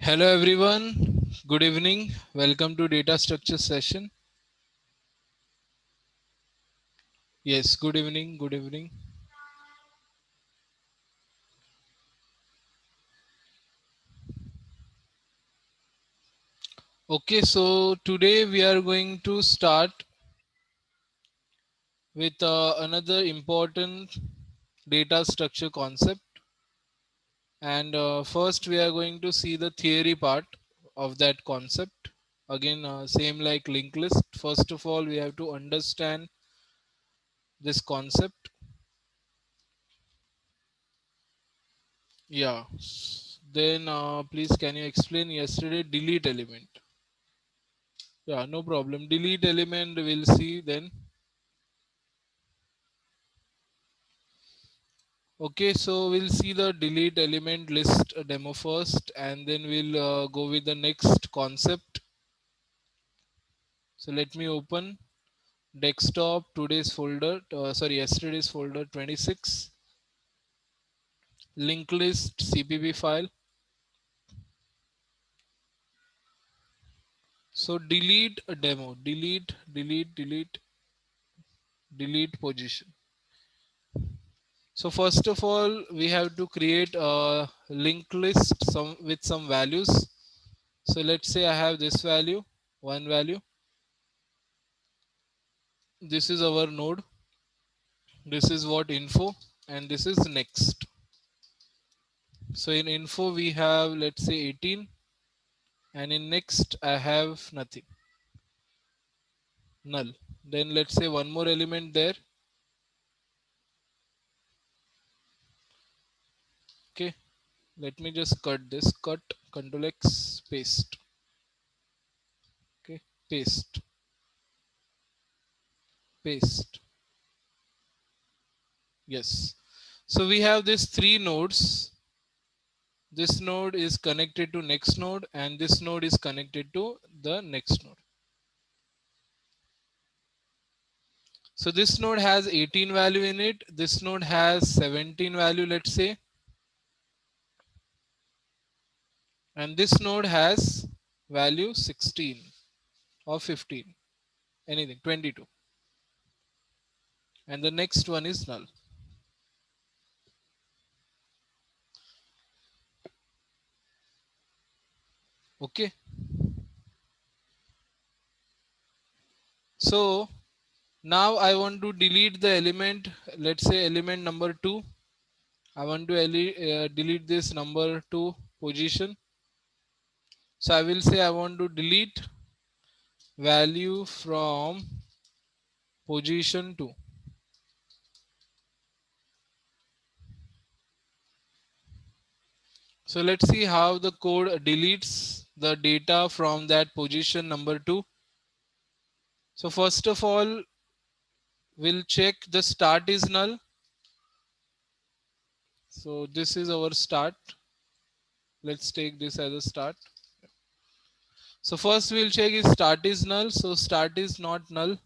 Hello everyone, good evening. Welcome to data structure session. Yes, good evening, good evening. Okay, so today we are going to start with another important data structure concept. And first we are going to see the theory part of that concept. Again, same like linked list. First of all, we have to understand this concept. Yeah. Then please can you explain yesterday delete element? Yeah, no problem. Delete element we'll see then. Okay, so we'll see the delete element list demo first, and then we'll go with the next concept. So let me open desktop today's folder, yesterday's folder 26, linked list CPP file. So delete a demo, delete position. So first of all, we have to create a linked list with some values. So let's say I have this value, one value. This is our node. This is what info, and this is next. So in info we have, let's say, 18, and in next I have nothing, null. Then let's say one more element there. Okay, let me just cut this. Cut, Control X, paste. Okay, paste, paste. Yes. So we have these three nodes. This node is connected to next node, and this node is connected to the next node. So this node has 18 value in it. This node has 17 value, let's say. And this node has value 16 or 15, anything, 22. And the next one is null. Okay. So now I want to delete the element, let's say element number 2. I want to delete this number 2 position. So I will say I want to delete value from position 2. So let's see how the code deletes the data from that position number 2. So first of all, we'll check the start is null. So this is our start. Let's take this as a start. So first we'll check if start is null. So start is not null,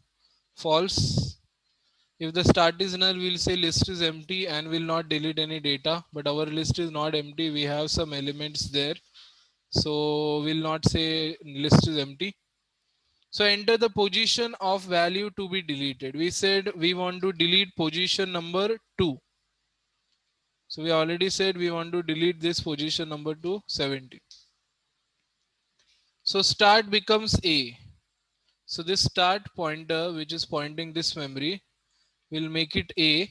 false. If the start is null, we'll say list is empty and will not delete any data. But our list is not empty. We have some elements there. So we'll not say list is empty. So enter the position of value to be deleted. We said we want to delete position number 2. So we already said we want to delete this position number 2, 70. So start becomes A. So this start pointer, which is pointing this memory, will make it A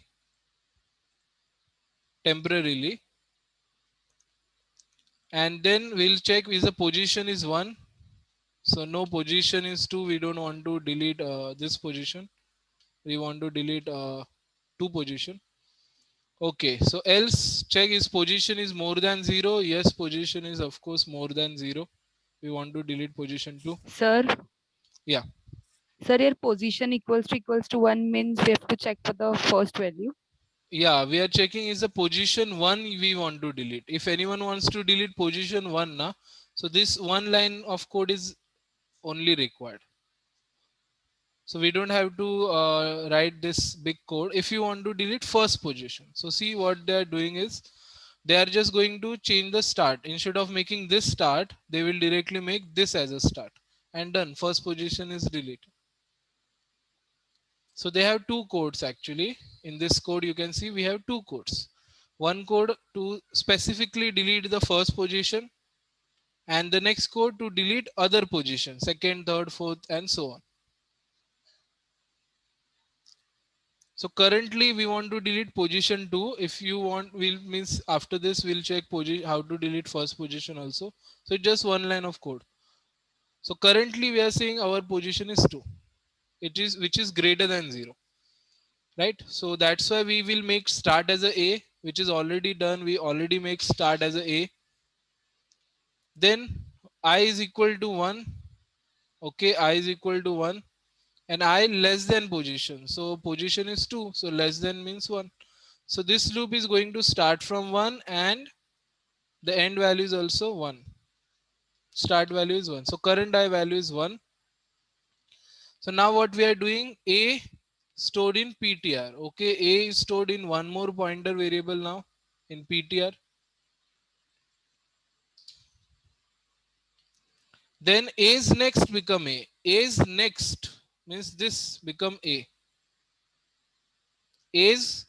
temporarily. And then we'll check if the position is 1. So no position is 2. We don't want to delete this position. We want to delete 2 position. Okay, so else check is position is more than 0. Yes, position is of course more than 0. We want to delete position 2. Sir, Yeah. sir, your position equals to 1 means we have to check for the first value. Yeah, we are checking is the position 1 we want to delete. If anyone wants to delete position 1, na, so this one line of code is only required. So we don't have to write this big code if you want to delete first position. So see what they are doing is They are just going to change the start. Instead of making this start, they will directly make this as a start, and done. First position is deleted. So they have two codes actually. In this code, you can see we have two codes. One code to specifically delete the first position, and the next code to delete other position, second, third, fourth, and so on. So currently we want to delete position 2. If you want, we'll means after this we'll check how to delete first position also. So it's just one line of code. So currently we are saying our position is 2. It is which is greater than 0. Right? So that's why we will make start as a, which is already done. We already make start as a. Then I is equal to 1. Okay, I is equal to 1. And I less than position. So position is 2. So less than means 1. So this loop is going to start from 1 and the end value is also 1. Start value is 1. So current I value is 1. So now what we are doing, A stored in PTR. Okay, A is stored in one more pointer variable now in PTR. Then A's next become A. A's next means this become A. A's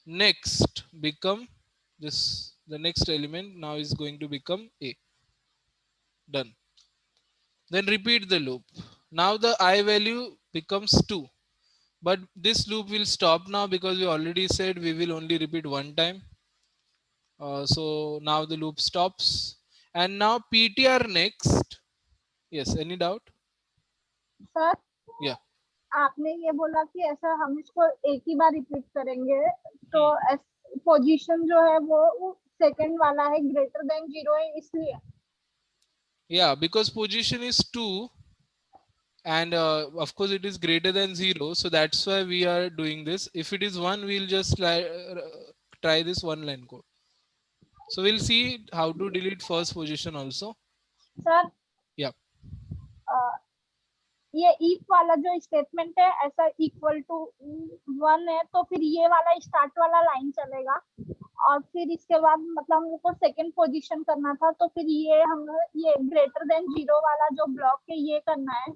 next become this. The next element now is going to become A. Done. Then repeat the loop. Now the I value becomes 2. But this loop will stop now because we already said we will only repeat one time. So now the loop stops. And now PTR next. Yes, any doubt? Sir Yeah. आपने ये बोला कि ऐसा हम इसको एक ही बार repeat करेंगे तो पोजीशन जो है वो सेकंड वाला है ग्रेटर देन 0 है इसलिए Yeah, because position is 2 and of course it is greater than 0. So that's why we are doing this. If it is 1, we'll just try this one line code. So we'll see how to delete first position also. Sir Yeah. ये if वाला जो statement है ऐसा equal to 1 है तो फिर ये वाला स्टार्ट वाला लाइन चलेगा और फिर इसके बाद मतलब हमको सेकंड पोजीशन करना था तो फिर ये हम ये ग्रेटर देन 0 वाला जो ब्लॉक है ये करना है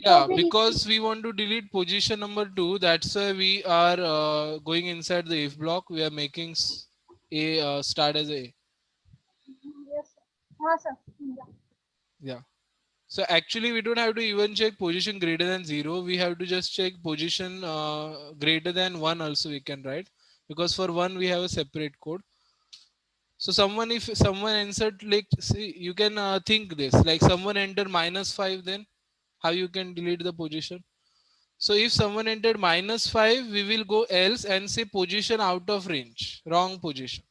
Yeah, फिर because we want to delete position number 2. That's why we are going inside the if block. We are making a start as a. Yes हाँ sir Yeah. So actually, we don't have to even check position greater than 0. We have to just check position greater than 1 also we can write. Because for 1, we have a separate code. So someone, if someone entered, like, see, you can think this, like someone enter -5, then how you can delete the position. So if someone entered -5, we will go else and say position out of range, wrong position.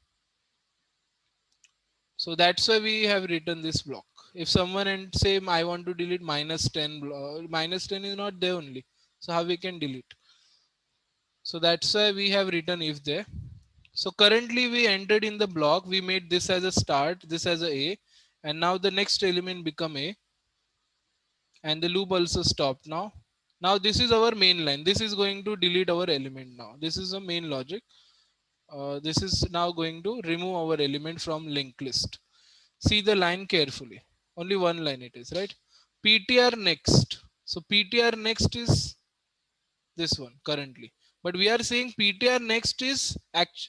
So that's why we have written this block. If someone and say I want to delete -10, -10 is not there only. So how we can delete? So that's why we have written if there. So currently we entered in the block. We made this as a start, this as a, and now the next element become a, and the loop also stopped now. Now this is our main line. This is going to delete our element now. This is the main logic. This is now going to remove our element from linked list. See the line carefully. Only one line it is, right? PTR next. So PTR next is this one currently. But we are saying PTR next is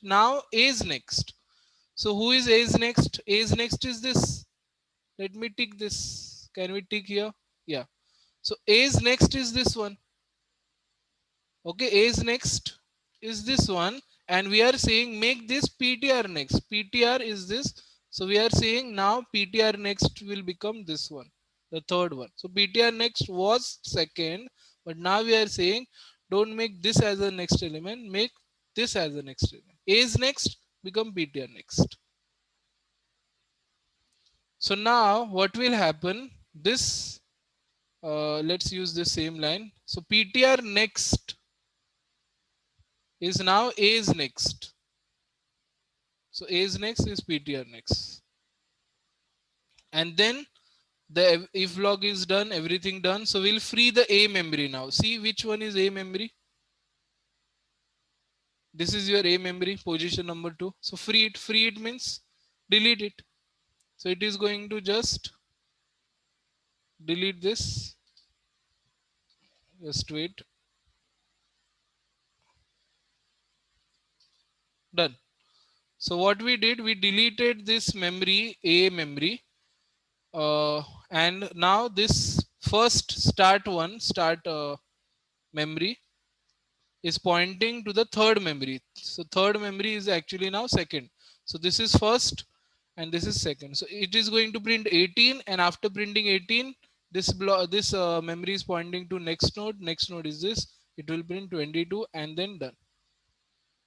now A is next. So who is A is next? A is next is this. Let me tick this. Can we tick here? Yeah. So A is next is this one. Okay, A is next is this one. And we are saying make this PTR next. PTR is this. So we are saying now PTR next will become this one, the third one. So PTR next was second, but now we are saying don't make this as the next element, make this as the next element. A is next, become PTR next. So now what will happen? This, let's use the same line. So PTR next is now A is next. So A is next is PTR next. And then the if log is done, everything done. So we'll free the A memory now. See which one is A memory? This is your A memory, position number 2. So free it. Free it means delete it. So it is going to just delete this. Just wait. Done. So what we did, we deleted this memory, A memory, and now this first start memory is pointing to the third memory. So third memory is actually now second. So this is first and this is second. So it is going to print 18, and after printing 18, this memory is pointing to next node. Next node is this. It will print 22 and then done.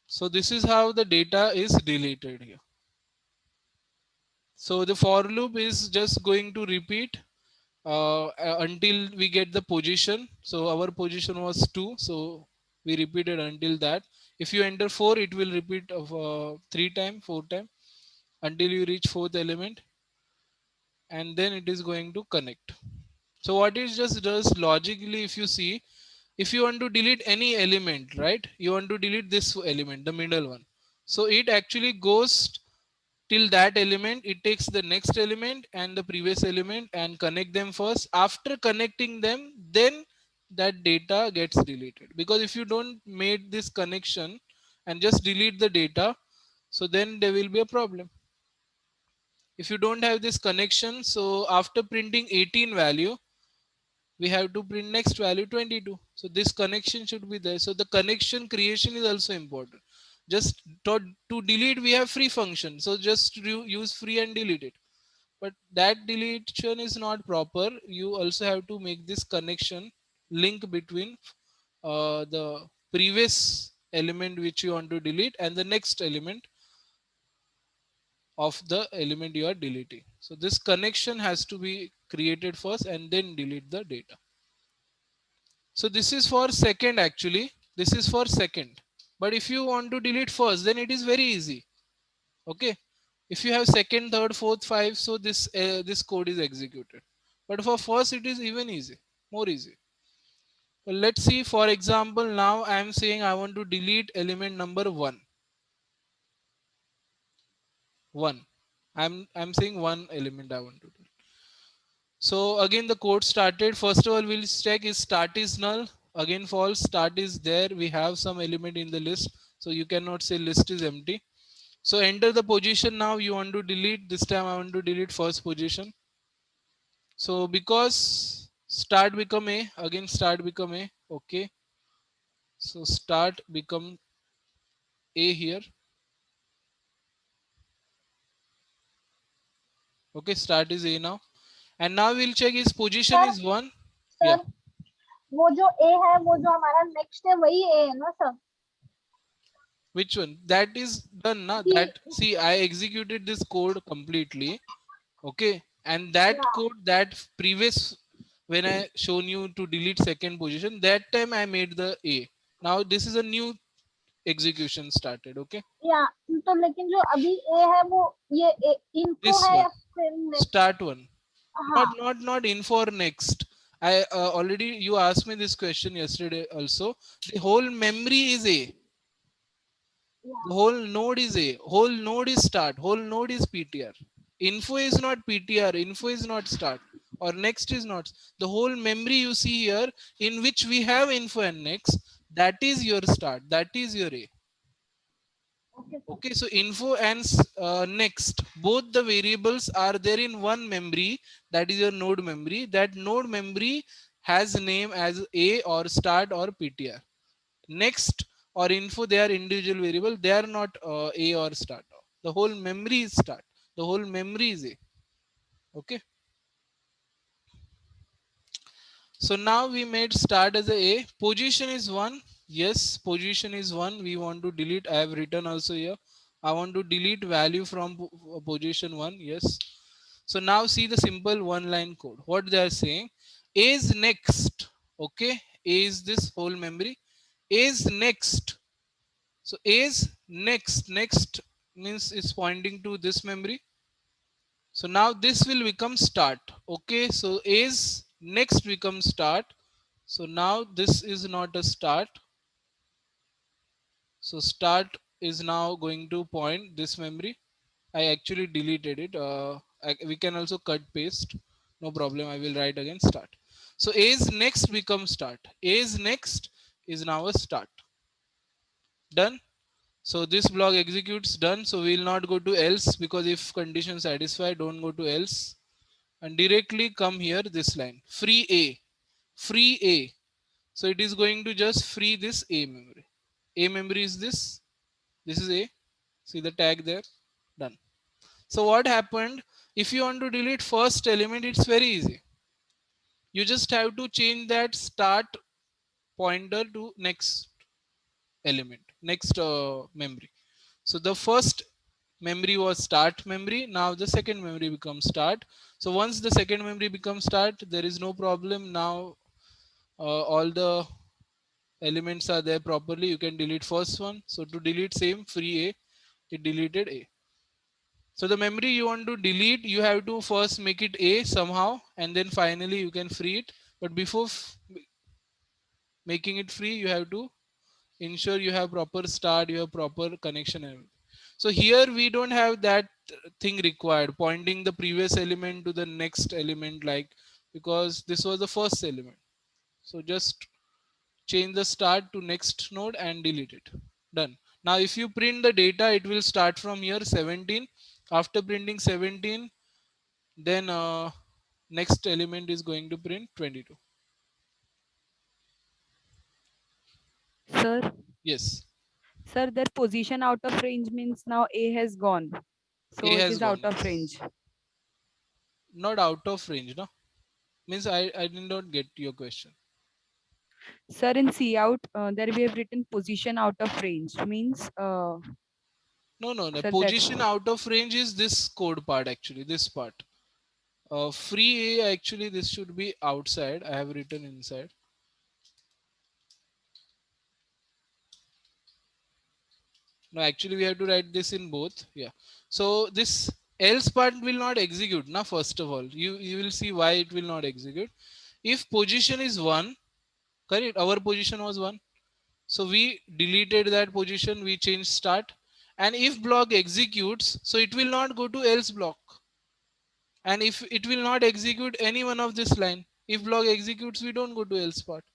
So this is how the data is deleted here. So the for loop is just going to repeat until we get the position. So our position was 2. So we repeated until that. If you enter 4, it will repeat of 3 times, 4 times until you reach fourth element, and then it is going to connect. So what it just does logically, if you see, if you want to delete any element, right, you want to delete this element, the middle one. So it actually goes till that element, it takes the next element and the previous element and connect them first. After connecting them, then that data gets deleted. Because if you don't make this connection and just delete the data, so then there will be a problem. If you don't have this connection, so after printing 18 value, we have to print next value 22. So this connection should be there. So the connection creation is also important. Just to delete, we have free function. So just use free and delete it. But that deletion is not proper. You also have to make this connection link between the previous element which you want to delete and the next element of the element you are deleting. So this connection has to be created first and then delete the data. So this is for second actually. This is for second. But if you want to delete first, then it is very easy. Okay. If you have second, third, fourth, five, so this code is executed. But for first, it is even easy, more easy. Well, let's see. For example, now I am saying I want to delete element number 1. 1. I'm saying one element I want to delete. So again the code started. First of all, we'll check is start is null. Again false, start is there. We have some element in the list. So you cannot say list is empty. So enter the position now you want to delete. This time I want to delete first position. So because start become A, again start become A. Okay. So start become A here. Okay, start is A now. And now we'll check his position Sir, is 1. Sir Yeah. वो जो ए है वो जो हमारा next है वही ए है ना sir? Which one? That is done now. कि That see, I executed this code completely. Okay. And that yeah, code, that previous, when I shown you to delete second position, that time I made the A. Now this is a new execution started. Okay. या तो लेकिन जो अभी ए है वो ये इनको This है one, या फिर next? start one. हाँ Not in for next. I already, you asked me this question yesterday also. The whole memory is A. The whole node is A. Whole node is start. Whole node is PTR. Info is not PTR. Info is not start. Or next is not. The whole memory you see here, in which we have info and next, that is your start. That is your A. okay sir. Okay, so info and next, both the variables are there in one memory. That is your node memory. That node memory has name as A or start or PTR. Next or info, they are individual variable. They are not A or start. The whole memory is start. The whole memory is A. Okay. So now we made start as a position is 1. Yes, position is 1. We want to delete. I have written also here. I want to delete value from position 1. Yes. So now see the simple one line code. What they are saying is next. Okay. A is this whole memory. Is next. So is next. Next means it's pointing to this memory. So now this will become start. Okay, so is next becomes start. So now this is not a start. So start is now going to point this memory. I actually deleted it. We can also cut paste. No problem. I will write again start. So A is next becomes start. A is next is now a start. Done. So this block executes done. So we will not go to else, because if condition satisfied, don't go to else, and directly come here this line free A, free A. So it is going to just free this A memory. A memory is this. This is A. See the tag there. Done. So what happened? If you want to delete first element, it's very easy. You just have to change that start pointer to next element, next memory. So the first memory was start memory. Now the second memory becomes start. So once the second memory becomes start, there is no problem. Now all the elements are there properly. You can delete first one. So to delete same free A, it deleted A. So the memory you want to delete, you have to first make it A somehow, and then finally you can free it. But before making it free, you have to ensure you have proper start, you have proper connection. So here we don't have that thing required, pointing the previous element to the next element, like, because this was the first element. So just change the start to next node and delete it. Done. Now if you print the data, it will start from here 17. After printing 17, then next element is going to print 22. Sir, Yes, sir, their position out of range means now A has gone. A So it has is out gone. of range. Not out of range, no? Means I did not get your question. Sir, in C out, there we have written position out of range. Means, No. sir, that's Position out of range is this code part actually, this part. Free A actually, this should be outside. I have written inside. No, actually we have to write this in both. Yeah. So this else part will not execute. Now, first of all, you will see why it will not execute. If position is 1, correct? Our position was 1. So we deleted that position. We changed start. And if block executes, so it will not go to else block. And if it will not execute any one of this line, if block executes, we don't go to else part.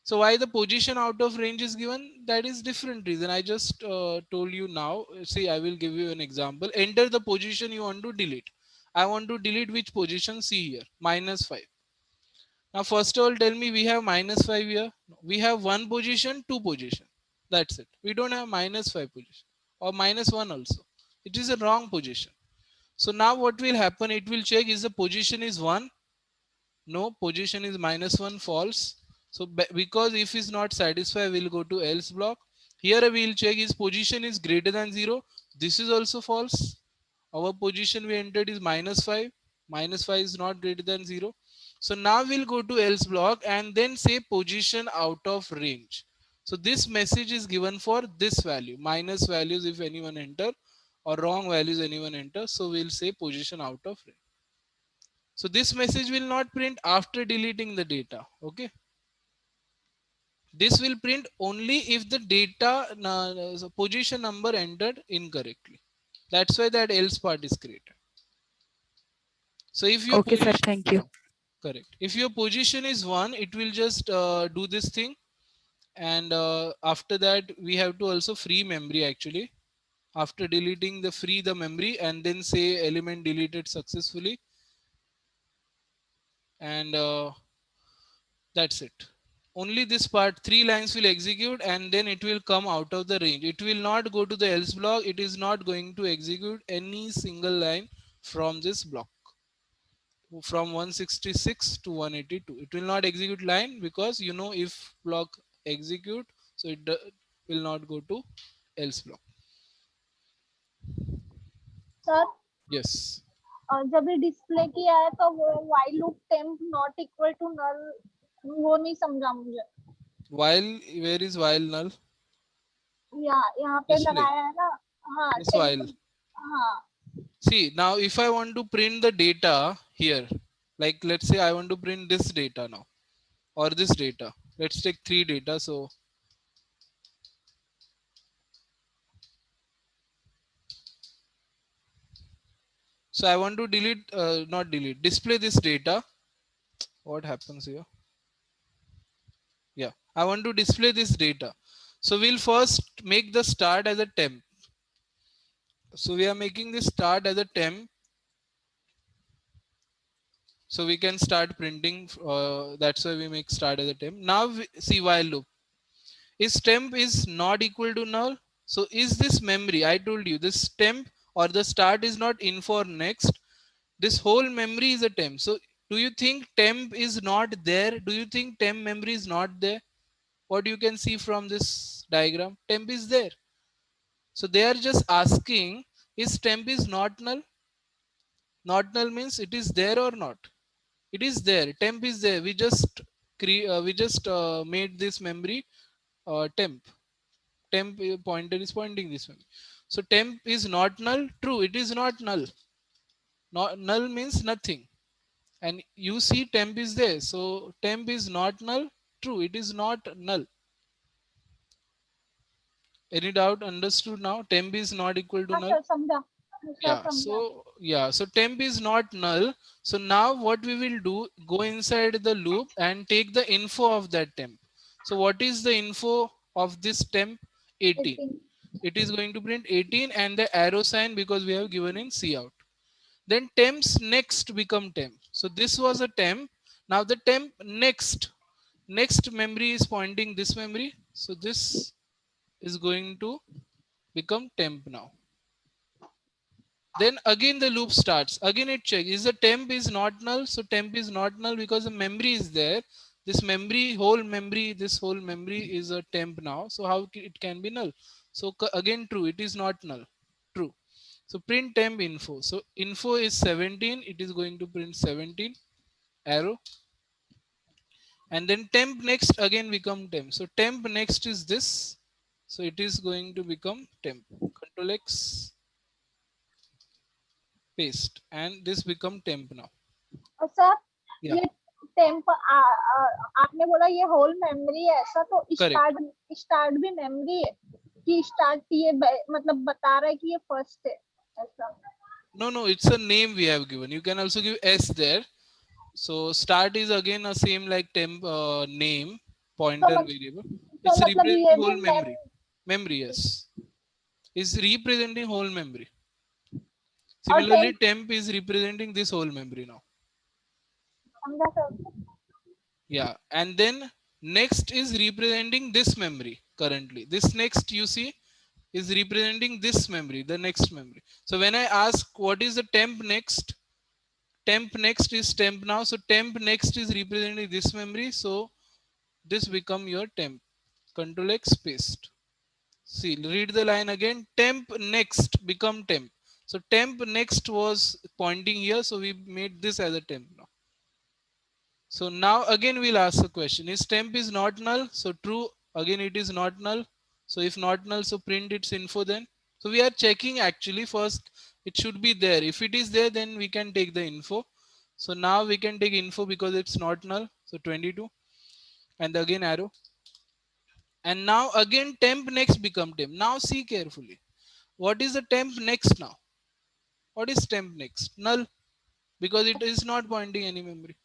So why the position out of range is given, that is different reason. I just told you now. See, I will give you an example. Enter the position you want to delete. I want to delete which position? See here, -5. Now first of all, tell me, we have -5 here. We have one position, two position. That's it. We don't have -5 position or -1 also. It is a wrong position. So now what will happen? It will check, is the position is 1? No, position is -1, false. So because if is not satisfied, we'll go to else block. Here we'll check is position is greater than 0. This is also false. Our position we entered is -5. -5 is not greater than 0. So now we'll go to else block and then say position out of range. So this message is given for this value, minus values if anyone enter, or wrong values anyone enter. So we'll say position out of range. So this message will not print after deleting the data. Okay. This will print only if the data position number entered incorrectly. That's why that else part is created. So if your okay, sir. position, Thank you. correct. If your position is 1, it will just do this thing. And after that, we have to also free memory actually. After deleting the free the memory and then say element deleted successfully. And that's it. Only this part, 3 lines will execute and then it will come out of the range. It will not go to the else block. It is not going to execute any single line from this block, from 166 to 182. It will not execute line, because you know, if block execute, so it will not go to else block. Sir Yes. जब ये display किया है तो वो while loop temp not equal to null वो नहीं समझा मुझे. While, where is while null? यहाँ पे Display. लगाया है ना. हाँ Yes, temp. while. हाँ. See, now if I want to print the data here, like let's say I want to print this data now, or this data. Let's take 3 data. So So I want to delete, not delete, display this data. What happens here? Yeah, I want to display this data. So we'll first make the start as a temp. So we are making this start as a temp. So we can start printing. That's why we make start as a temp. Now see while loop. Is temp is not equal to null. So is this memory? I told you this temp or the start is not info or next. This whole memory is a temp. So do you think temp is not there? Do you think temp memory is not there? What you can see from this diagram, temp is there. So they are just asking, is temp is not null? Not null means it is there or not? It is there. Temp is there. We just made this memory temp. Temp pointer is pointing this memory. So temp is not null. True, it is not null. Not, null means nothing. And you see temp is there. So temp is not null. True, it is not null. Any doubt? Understood now? Temp is not equal to हाँ null. Sir समझा sir Yeah. समझा So temp is not null. So now what we will do, go inside the loop and take the info of that temp. So what is the info of this temp? 18. 18 It is going to print 18 and the arrow sign because we have given in cout. Then temps next become temp. So this was a temp. Now the temp next memory is pointing this memory. So this is going to become temp now. Then again the loop starts. Again it checks. Is the temp is not null? So temp is not null because the memory is there. This memory, this whole memory is a temp now. So how it can be null? So again true. It is not null. True. So print temp info. So info is 17. It is going to print 17 arrow. And then temp next again become temp. So temp next is this. So it is going to become temp. Control X, paste, and this become temp now. और sir Yeah, ये temp आपने बोला ये whole memory है ऐसा तो correct. Start भी memory है कि स्टार्ट ये मतलब बता रहा है कि ये फर्स्ट है ऐसा No, it's a name we have given. You can also give S there. So start is again a same like temp name तो pointer मत, variable. तो It's मतलब ये representing भी whole memory. Memory, yes. Is representing whole memory. और Similarly, temp is representing this whole memory now. समझा sir Yeah, and then next is representing this memory currently. This next you see is representing this memory, the next memory. So when I ask what is the temp next is temp now. So temp next is representing this memory. So this become your temp. Control X, paste. See, read the line again. Temp next become temp. So temp next was pointing here. So we made this as a temp now. So now again we'll ask the question, is temp is not null? So true, again it is not null. So if not null, so print its info then. So we are checking actually first, it should be there. If it is there, then we can take the info. So now we can take info because it's not null. So 22 and again arrow. And now again temp next become temp. Now see carefully. What is the temp next now? What is temp next? Null, because it is not pointing any memory.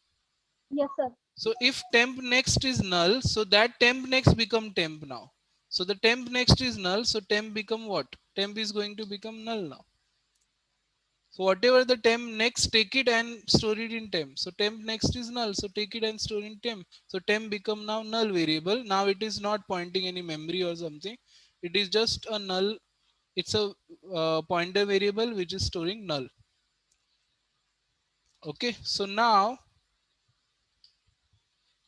Yes sir So if temp next is null, so that temp next become temp now. So the temp next is null, so temp become what? Temp is going to become null now. So whatever the temp next, take it and store it in temp. So temp next is null, so take it and store in temp. So temp become now null variable. Now it is not pointing any memory or something. It is just a null. It's a pointer variable which is storing null. Okay, so now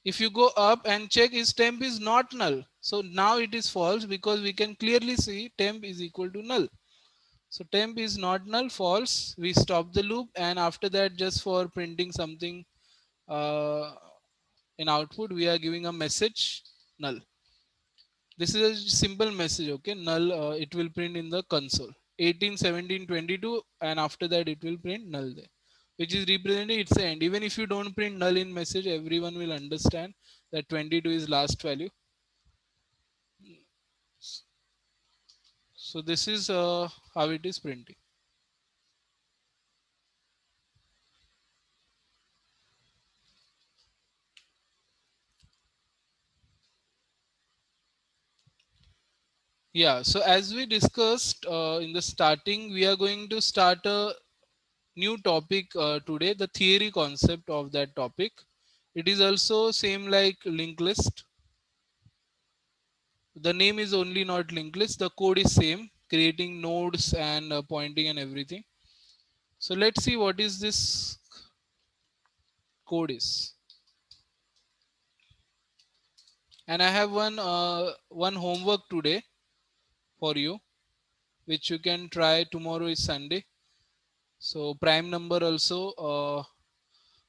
if you go up and check is temp is not null. So now it is false because we can clearly see temp is equal to null. So temp is not null, false. We stop the loop and after that just for printing something uh, in output we are giving a message null. This is a simple message, okay? Null, it will print in the console. 18, 17, 22 and after that it will print null there. Which is representing its end. Even if you don't print null in message, everyone will understand that 22 is last value. So this is how it is printing. Yeah, so as we discussed in the starting, we are going to start a new topic today, the theory concept of that topic. It is also same like linked list. The name is only not linked list. The code is same, creating nodes and pointing and everything. So let's see what is this code is. And I have one homework today for you, which you can try. Tomorrow is Sunday. So prime number also,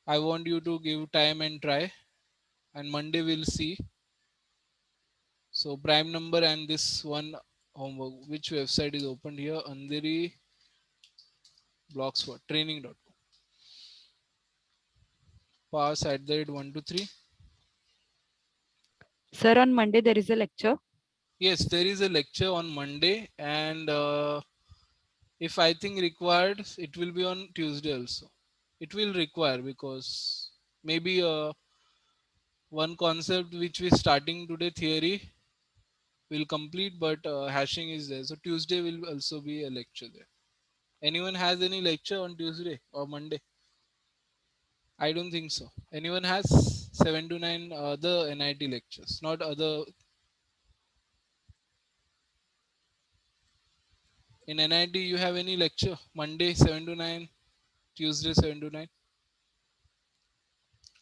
I want you to give time and try. And Monday we'll see. So prime number and this one homework. Which website is opened here? Andheri Blogspot training.com. Pass at the rate 1 to 3. Sir, on Monday there is a lecture. Yes, there is a lecture on Monday, and if I think required, it will be on Tuesday also. It will require because maybe one concept which we starting today theory will complete, but hashing is there. So Tuesday will also be a lecture there. Anyone has any lecture on Tuesday or Monday? I don't think so. Anyone has 7 to 9 other NIT lectures, not other. In NIT, you have any lecture? Monday 7 to 9, Tuesday 7 to 9.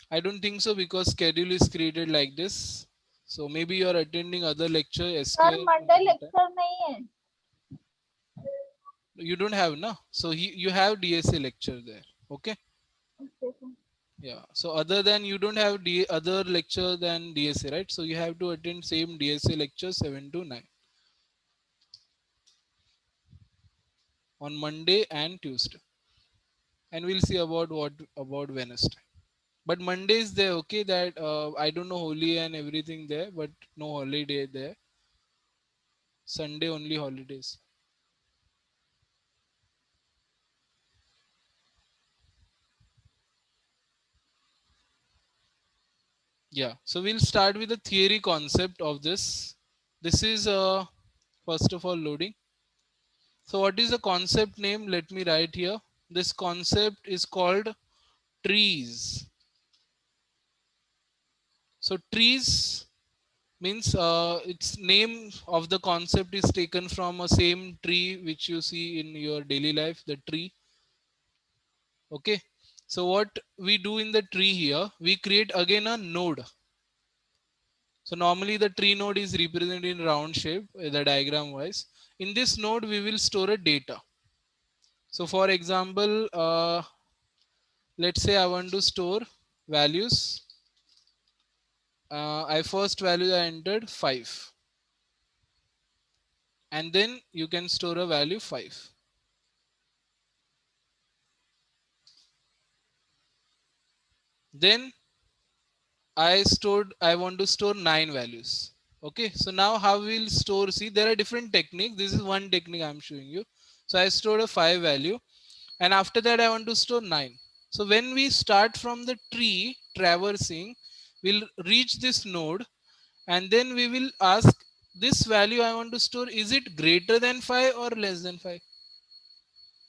I don't think so because schedule is created like this. So maybe you are attending other lecture sir SQL Monday lecture नहीं है. you don't have na, so you have DSA lecture there. Okay. Okay, sir. Yeah, so other than you don't have other lecture than DSA, right? So you have to attend same DSA lecture 7 to 9 on Monday and Tuesday, and we'll see about what about Wednesday. But Monday is there, okay? That I don't know holy and everything there, but no holiday there. Sunday only holidays. Yeah, so we'll start with the theory concept of this. This is first of all loading. So what is the concept name? Let me write here. This concept is called trees. So trees means its name of the concept is taken from a same tree which you see in your daily life, the tree. Okay. So what we do in the tree here, we create again a node. So normally the tree node is represented in round shape, the diagram wise. In this node, we will store a data. So for example, let's say I want to store values. I first value I entered 5. And then you can store a value 5. Then I want to store 9 values. Okay, so now how we'll store, see there are different techniques. This is one technique I'm showing you. So I stored a 5 value, and after that I want to store 9. So when we start from the tree traversing, we'll reach this node, and then we will ask this value I want to store, is it greater than 5 or less than 5?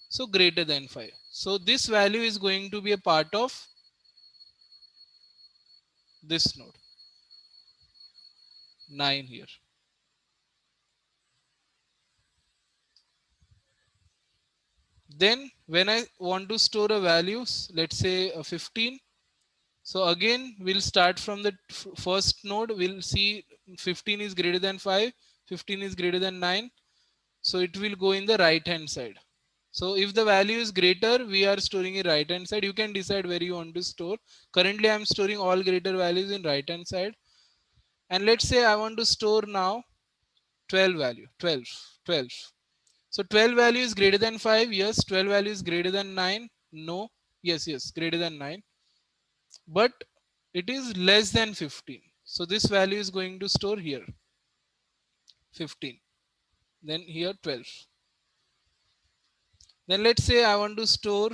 So greater than 5. So this value is going to be a part of this node 9 here. Then when I want to store a values, let's say a 15. So again, we'll start from the first node. We'll see 15 is greater than 5, 15 is greater than 9. So it will go in the right hand side. So if the value is greater, we are storing in right hand side. You can decide where you want to store. Currently, I'm storing all greater values in right hand side. And let's say I want to store now 12 value, 12, 12. So 12 value is greater than 5. Yes. 12 value is greater than 9. No. Yes, yes, greater than 9. But it is less than 15. So this value is going to store here 15. Then here 12. Then let's say I want to store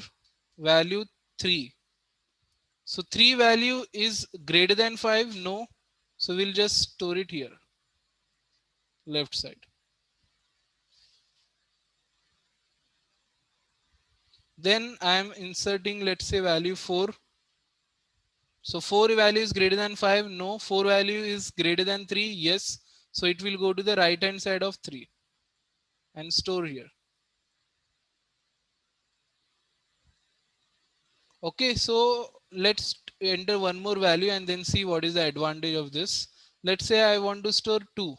value 3. So 3 value is greater than 5. No. So we'll just store it here, left side. Then I am inserting, let's say, value 4. So 4 value is greater than 5. No. 4 value is greater than 3. Yes. So it will go to the right hand side of 3 and store here. Okay, so let's enter one more value and then see what is the advantage of this. Let's say I want to store 2.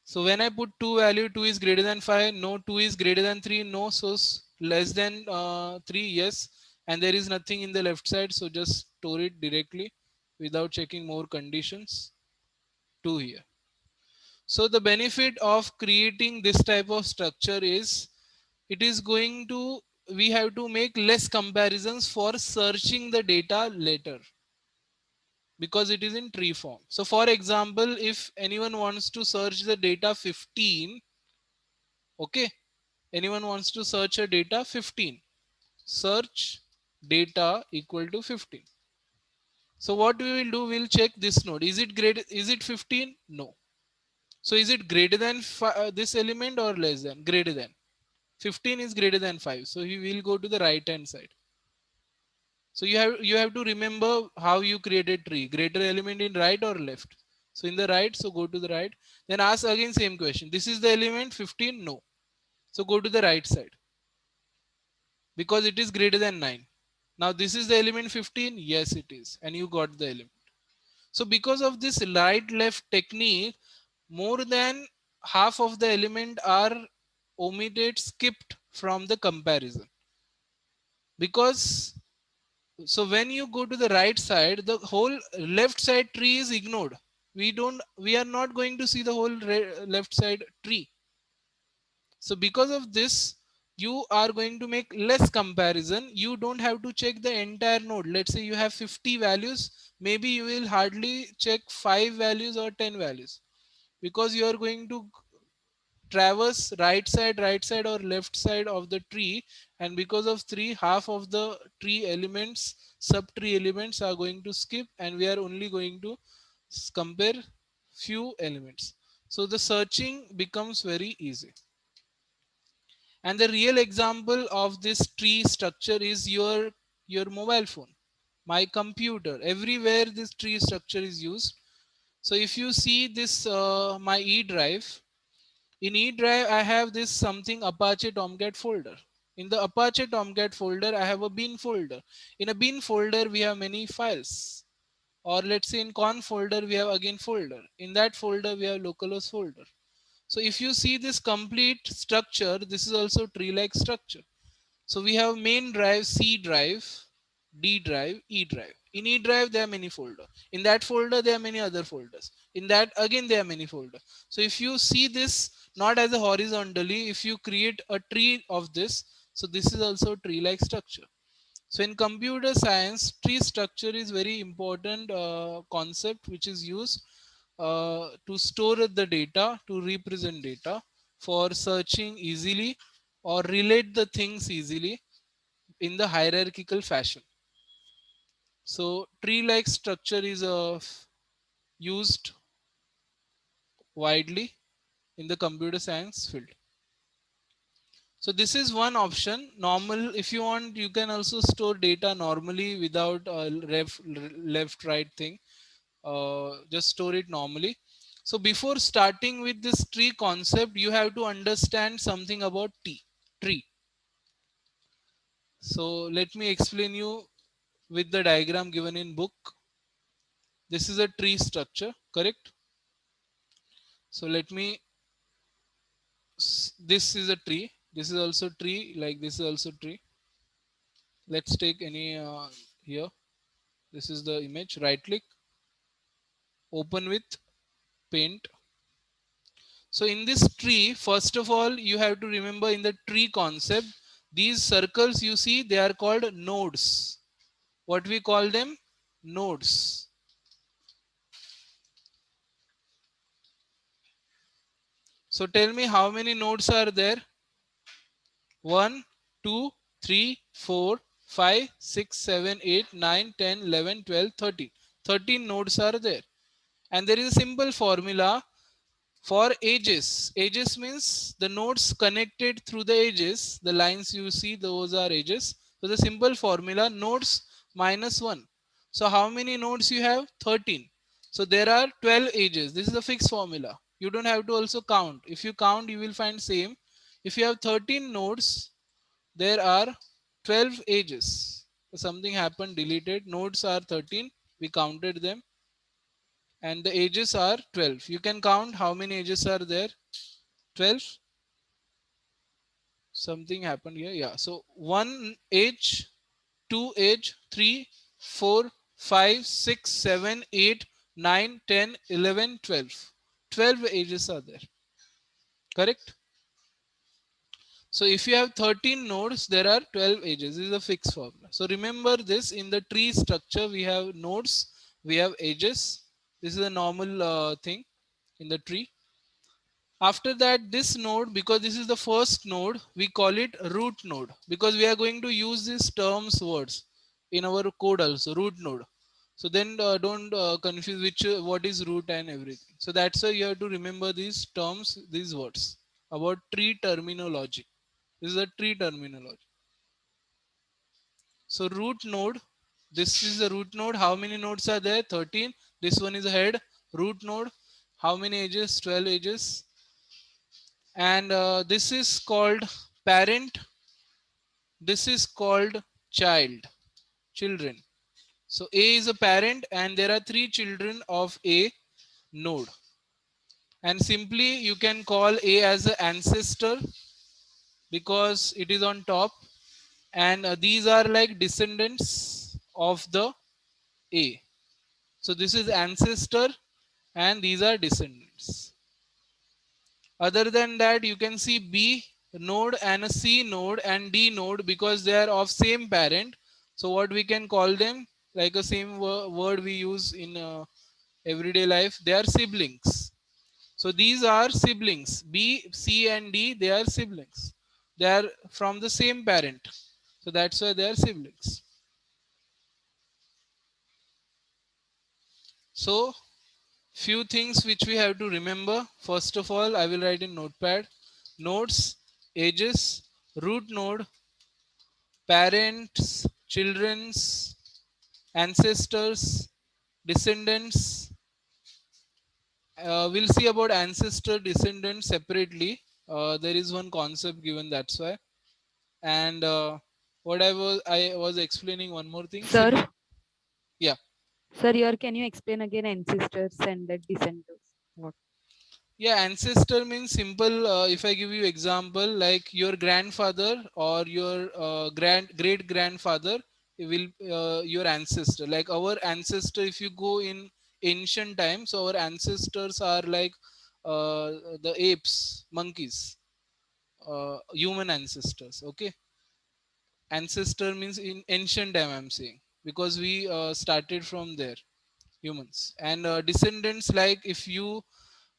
So when I put 2 value, 2 is greater than 5. No. 2 is greater than 3. No. So less than 3. Yes. And there is nothing in the left side. So just store it directly without checking more conditions. 2 here. So the benefit of creating this type of structure is it is going to, we have to make less comparisons for searching the data later because it is in tree form. So for example, if anyone wants to search the data 15, okay, anyone wants to search a data 15, search data equal to 15. So what we will do, we'll check this node. Is it greater, is it 15? No. So is it greater than this element or less than? Greater than. 15 is greater than 5. So we will go to the right hand side. So you have to remember how you created tree. Greater element in right or left. So in the right, so go to the right. Then ask again same question. This is the element 15? No. So go to the right side because it is greater than 9. Now this is the element 15? Yes, it is. And you got the element. So because of this right left technique, more than half of the element are omitted, skipped from the comparison. Because so when you go to the right side, the whole left side tree is ignored. We are not going to see the whole left side tree. So because of this, you are going to make less comparison. You don't have to check the entire node. Let's say you have 50 values, maybe you will hardly check 5 values or 10 values because you are going to traverse right side or left side of the tree, and because of 3, half of the tree elements, sub tree elements are going to skip, and we are only going to compare few elements. So the searching becomes very easy. And the real example of this tree structure is your mobile phone, my computer. Everywhere this tree structure is used. So if you see this my E drive, in E drive I have this something Apache Tomcat folder. In the Apache Tomcat folder I have a bin folder. In a bin folder we have many files, or let's say in conf folder we have again folder. In that folder we have localhost folder. So if you see this complete structure, this is also tree like structure. So we have main drive, C drive, D drive, E drive. In E drive there are many folders. In that folder there are many other folders. In that again there are many folders. So if you see this not as a horizontally, if you create a tree of this, so this is also tree like structure. So in computer science, tree structure is very important concept which is used to store the data, to represent data, for searching easily or relate the things easily in the hierarchical fashion. So tree-like structure is used widely in the computer science field. So this is one option. Normal, if you want, you can also store data normally without left right thing. Just store it normally. So before starting with this tree concept, you have to understand something about tree. So let me explain you with the diagram given in book. This is a tree structure, correct? So let me, this is a tree. This is also tree, like this is also tree. Let's take any here. This is the image. Right click, open with paint. So in this tree, first of all, you have to remember in the tree concept, these circles you see, they are called nodes. What we call them? Nodes. So tell me how many nodes are there? 1, 2, 3, 4, 5, 6, 7, 8, 9, 10, 11, 12, 13. 13 nodes are there. And there is a simple formula. For edges, edges means the nodes connected through the edges, the lines you see, those are edges. So the simple formula, nodes minus 1. So how many nodes you have? 13. So there are 12 edges. This is a fixed formula. You don't have to also count. If you count, you will find same. If you have 13 nodes, there are 12 edges. So something happened, deleted. Nodes are 13. We counted them and the edges are 12. You can count how many edges are there. 12. Something happened here. Yeah. So 1 edge, 2 edge, 3, 4, 5, 6, 7, 8, 9, 10, 11, 12. 12 edges are there. Correct? So if you have 13 nodes, there are 12 edges. This is a fixed formula. So remember this, in the tree structure, we have nodes, we have edges. This is a normal thing in the tree. After that, this node, because this is the first node, we call it root node, because we are going to use these terms words in our code also, root node. So then don't confuse which what is root and everything. So that's why you have to remember these terms, these words about tree terminology. This is a tree terminology. So root node, this is the root node. How many nodes are there? 13. This one is a head. Root node. How many edges? 12 edges. And this is called parent. This is called child, children. So A is a parent and there are 3 children of A node. And simply you can call A as an ancestor because it is on top. And these are like descendants of the A. So this is ancestor and these are descendants. Other than that, you can see B node and a C node and D node because they are of same parent. So what we can call them, like a same word we use in everyday life, they are siblings. So these are siblings. B, C and D, they are siblings. They are from the same parent. So that's why they are siblings. So few things which we have to remember. First of all, I will write in notepad. Nodes, ages, root node, parents, children's, ancestors, descendants. We'll see about ancestor, descendants separately. There is one concept given, that's why. And what I was explaining one more thing. Sir, Yeah. sir, here can you explain again ancestors and the descendants? What? Yeah, ancestor means simple. If I give you example, like your grandfather or your great grandfather will your ancestor. Like our ancestor, if you go in ancient times, our ancestors are like the apes, monkeys, human ancestors. Okay, ancestor means in ancient time. I'm saying because we started from there, humans, and descendants. Like if you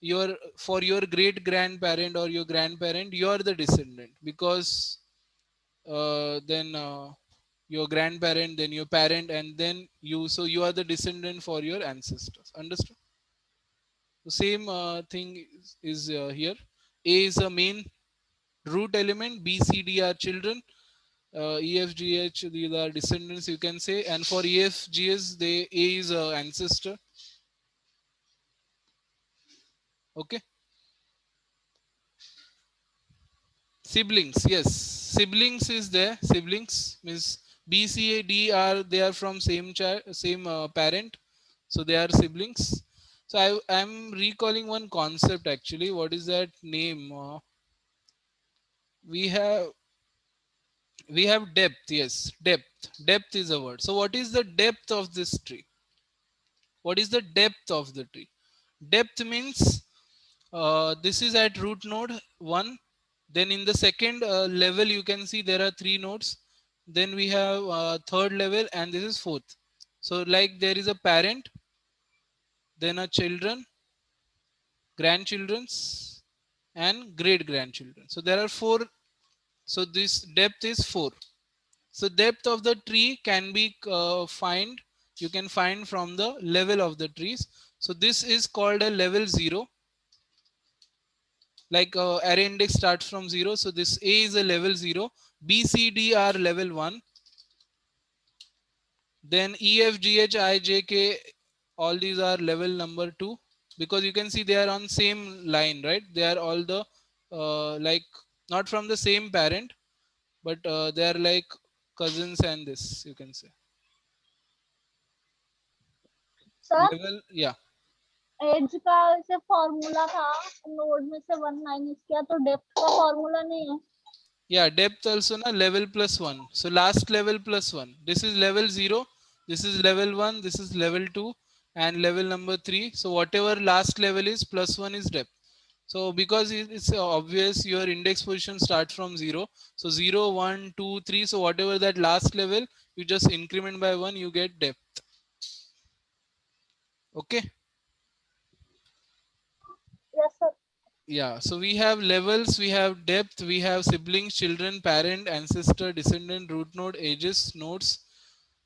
your for your great grandparent or your grandparent, you are the descendant because then your grandparent, then your parent, and then you. So you are the descendant for your ancestors. Understood? The same thing is here. A is a main root element. B, C, D are children. E, F, G, H, these are descendants, you can say. And for E, F, G, S, they A is ancestor. Okay. Siblings, yes, siblings is there. Siblings means B, C, A, D are, they are from same child, same parent, so they are siblings. So I'm recalling one concept actually. What is that name? We have we have depth. Yes, depth is a word. So what is the depth of this tree? What is the depth of the tree? Depth means this is at root node 1. Then in the second level, you can see there are 3 nodes. Then we have third level, and this is fourth. So like there is a parent, then a children, grandchildren's, and great grandchildren. So there are 4. So this depth is 4. So depth of the tree can be find. You can find from the level of the trees. So this is called a level 0. like array index starts from 0. So this A is a level 0, B, C, D are level 1, then E, F, G, H, I, J, K, all these are level number 2, because you can see they are on same line, right? They are all the like not from the same parent, but they are like cousins, and this you can say sir level. Yeah, एज का ऐसे formula था, node में से 1 minus किया तो depth का formula नहीं है. yeah, depth also na level plus 1. So last level plus 1, this is level 0, this is level 1, this is level 2, and level number 3. So whatever last level is plus 1 is depth. So because it's obvious your index position starts from 0, so 0, 1, 2, 3, so whatever that last level, you just increment by 1, you get depth. Okay. Yes sir. Yeah, so we have levels, we have depth, we have siblings, children, parent, ancestor, descendant, root node, ages, nodes.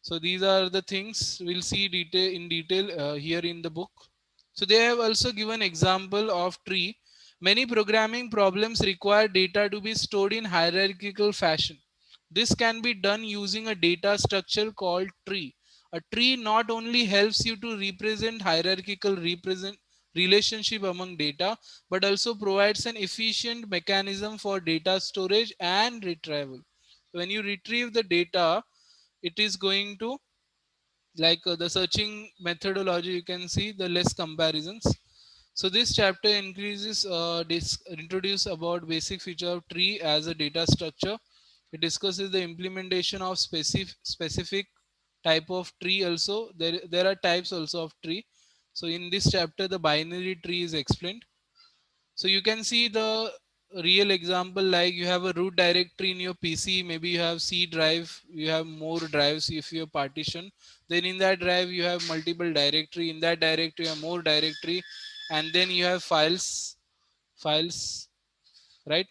So these are the things we'll see detail here in the book. So they have also given example of tree. Many programming problems require data to be stored in hierarchical fashion. This can be done using a data structure called tree. A tree not only helps you to represent hierarchical represent relationship among data, but also provides an efficient mechanism for data storage and retrieval. When you retrieve the data, it is going to like the searching methodology, you can see the less comparisons. So this chapter increases introduce about basic feature of tree as a data structure. It discusses the implementation of specific type of tree. Also there are types also of tree. So in this chapter the binary tree is explained. So you can see the real example, like you have a root directory in your PC, maybe you have C drive, you have more drives if you have partition. Then in that drive you have multiple directory, in that directory you have more directory, and then you have files, right?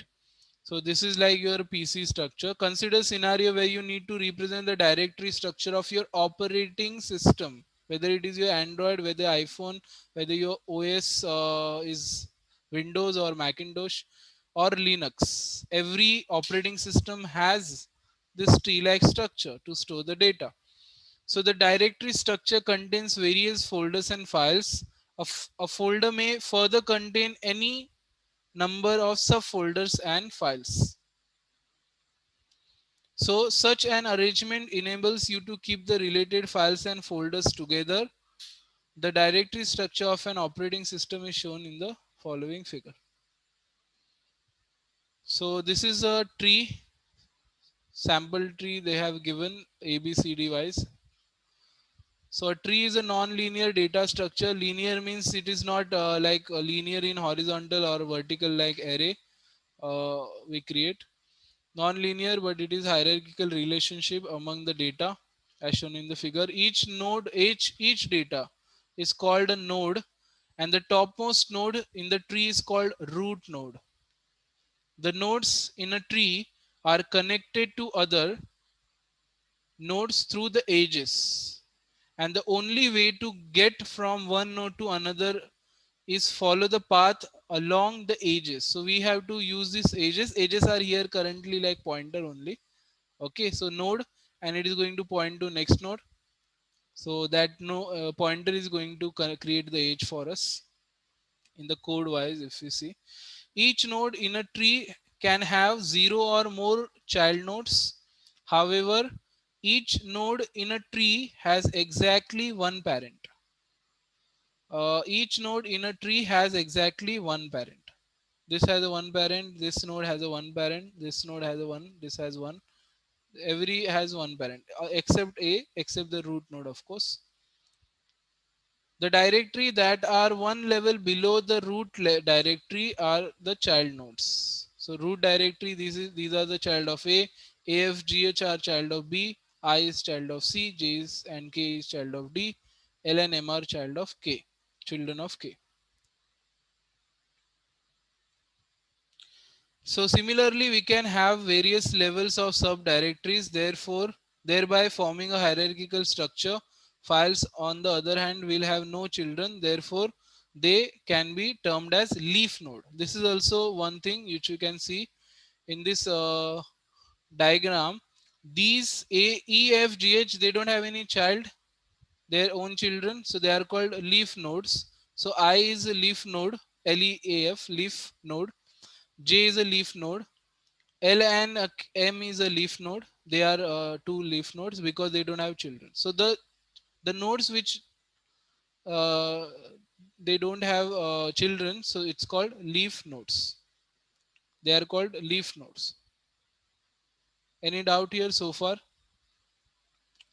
So this is like your PC structure. Consider scenario where you need to represent the directory structure of your operating system, whether it is your Android, whether iPhone, whether your OS is Windows or Macintosh or Linux. Every operating system has this tree-like structure to store the data. So the directory structure contains various folders and files. A folder may further contain any number of subfolders and files. So such an arrangement enables you to keep the related files and folders together. The directory structure of an operating system is shown in the following figure. So this is a tree, sample tree they have given ABCD wise. So a tree is a non-linear data structure. Linear means it is not like a linear in horizontal or vertical like array we create. Non-linear, but it is hierarchical relationship among the data as shown in the figure. Each node, each data is called a node, and the topmost node in the tree is called root node. The nodes in a tree are connected to other nodes through the edges, and the only way to get from one node to another is follow the path along the edges. So we have to use these edges are here currently like pointer only. Okay, so node, and it is going to point to next node. So that no pointer is going to create the edge for us in the code wise. If you see, each node in a tree can have 0 or more child nodes. However, each node in a tree has exactly one parent. Each node in a tree has exactly one parent. This has a one parent, this node has a one parent, this node has a one, this has one. Every has one parent except A, except the root node, of course. The directory that are one level below the root directory are the child nodes. So root directory, these are the child of A, F, G, H are child of B, I is child of C, J is and K is child of D, L and M are child of K, children of K. So similarly, we can have various levels of subdirectories, therefore, thereby forming a hierarchical structure. Files, on the other hand, will have no children. Therefore, they can be termed as leaf node. This is also one thing which you can see in this diagram. These A, E, F, G, H, they don't have any child, their own children, so they are called leaf nodes. So I is a leaf node, LEAF, leaf node. J is a leaf node. L and M is a leaf node. They are two leaf nodes because they don't have children. So the nodes which uh, they don't have children, so it's called leaf nodes. They are called leaf nodes. Any doubt here so far?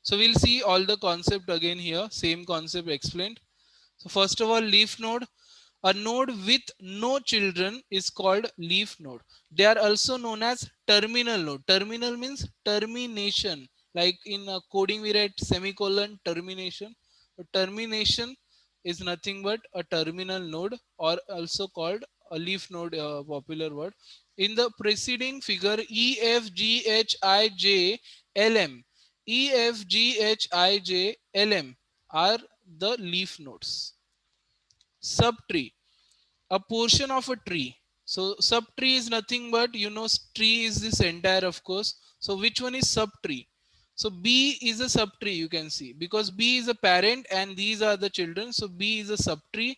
So we'll see all the concept again here. Same concept explained. So first of all, leaf node. A node with no children is called leaf node. They are also known as terminal node. Terminal means termination. Like in coding, we write semicolon termination. A termination is nothing but a terminal node, or also called a leaf node, popular word. In the preceding figure, E, F, G, H, I, J, L, M. E, F, G, H, I, J, L, M are the leaf nodes. Subtree, a portion of a tree. So subtree is nothing but, tree is this entire, of course. So which one is subtree? So B is a subtree, you can see, because B is a parent and these are the children. So B is a subtree,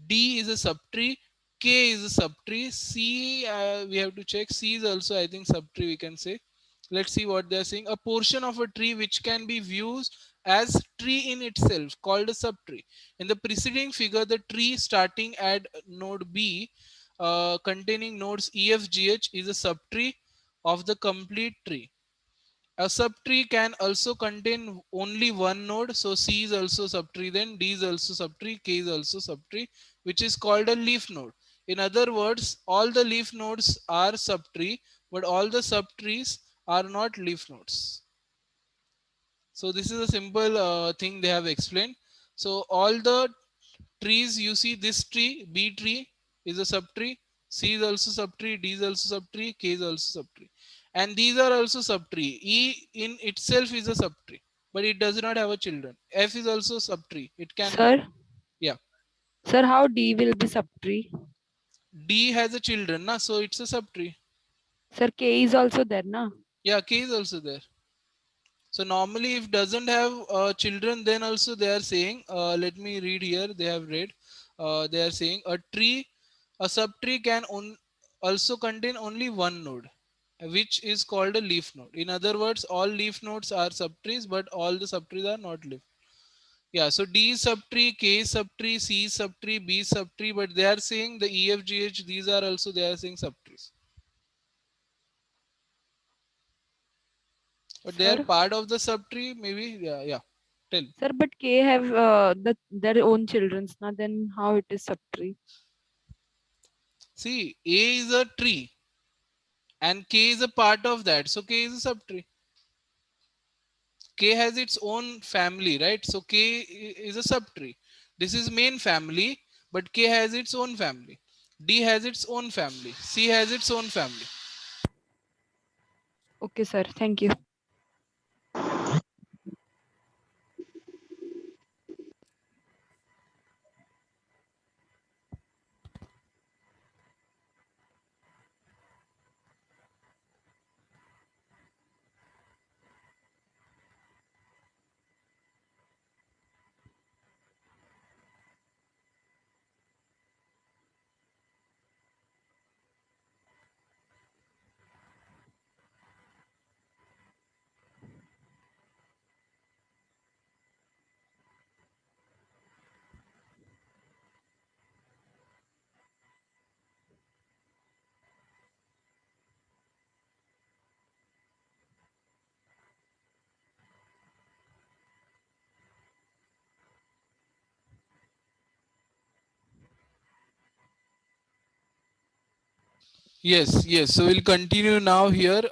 D is a subtree, K is a subtree, C, we have to check. C is also, I think, subtree, we can say. Let's see what they're saying. A portion of a tree which can be viewed as tree in itself, called a subtree. In the preceding figure, the tree starting at node B, containing nodes E, F, G, H, is a subtree of the complete tree. A subtree can also contain only one node. So C is also subtree, then D is also subtree, K is also subtree, which is called a leaf node. In other words, all the leaf nodes are subtree, but all the subtrees are not leaf nodes. So this is a simple thing they have explained. So all the trees you see, this tree, B tree is a subtree, C is also subtree, D is also subtree, K is also subtree. And these are also subtree. E in itself is a subtree, but it does not have a children. F is also subtree. It can have. Sir, Yeah. sir, how D will be subtree? D has a children, na, so it's a subtree. Sir, K is also there, na? Yeah, K is also there. So normally if doesn't have children, then also they are saying, let me read here, they have read, they are saying a subtree can also contain only one node, which is called a leaf node. In other words, all leaf nodes are subtrees, but all the subtrees are not leaf. Yeah, so D is subtree, K is subtree, C is subtree, B is subtree, but they are saying the E, F, G, H, these are also, they are saying subtrees. But they are Sir, part of the subtree, maybe. Yeah. Tell. sir, but K have their own childrens, na? Then how it is subtree? See, A is a tree and K is a part of that. So K is a subtree. K has its own family, right? So K is a subtree. This is main family, but K has its own family. D has its own family. C has its own family. Okay, sir. Thank you. Yes. So we'll continue now here.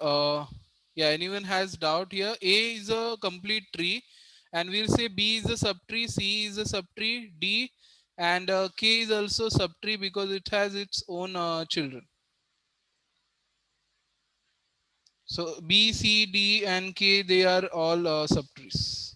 Yeah, anyone has doubt here? A is a complete tree, and we'll say B is a subtree, C is a subtree, D and K is also subtree because it has its own children. So B, C, D, and K, they are all subtrees.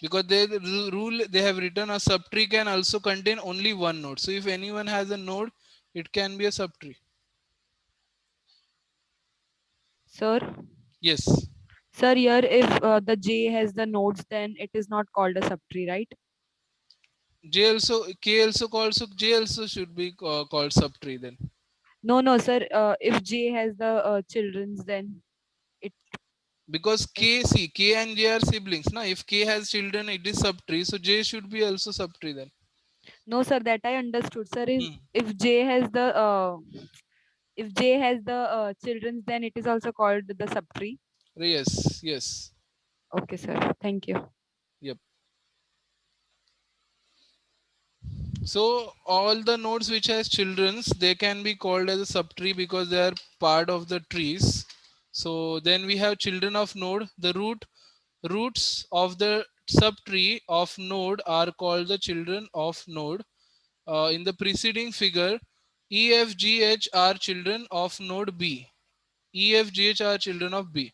because the rule they have written a subtree can also contain only one node. So if anyone has a node, it can be a subtree. Sir, Yes. sir, here if the J has the nodes, then it is not called a subtree, right? J also, K also called, so J also should be called subtree then. No, no, sir. If J has the childrens, then it. Because K, see, K and J are siblings. Now, if K has children, it is subtree. So J should be also subtree then. No, sir. That I understood, sir. Is Hmm. if J has the childrens, then it is also called the subtree. Yes, yes. Okay, sir. Thank you. Yep. So all the nodes which has childrens, they can be called as a subtree because they are part of the trees. So then we have children of node. The roots of the subtree of node are called the children of node. In the preceding figure, E, F, G, H are children of node B. E, F, G, H are children of B.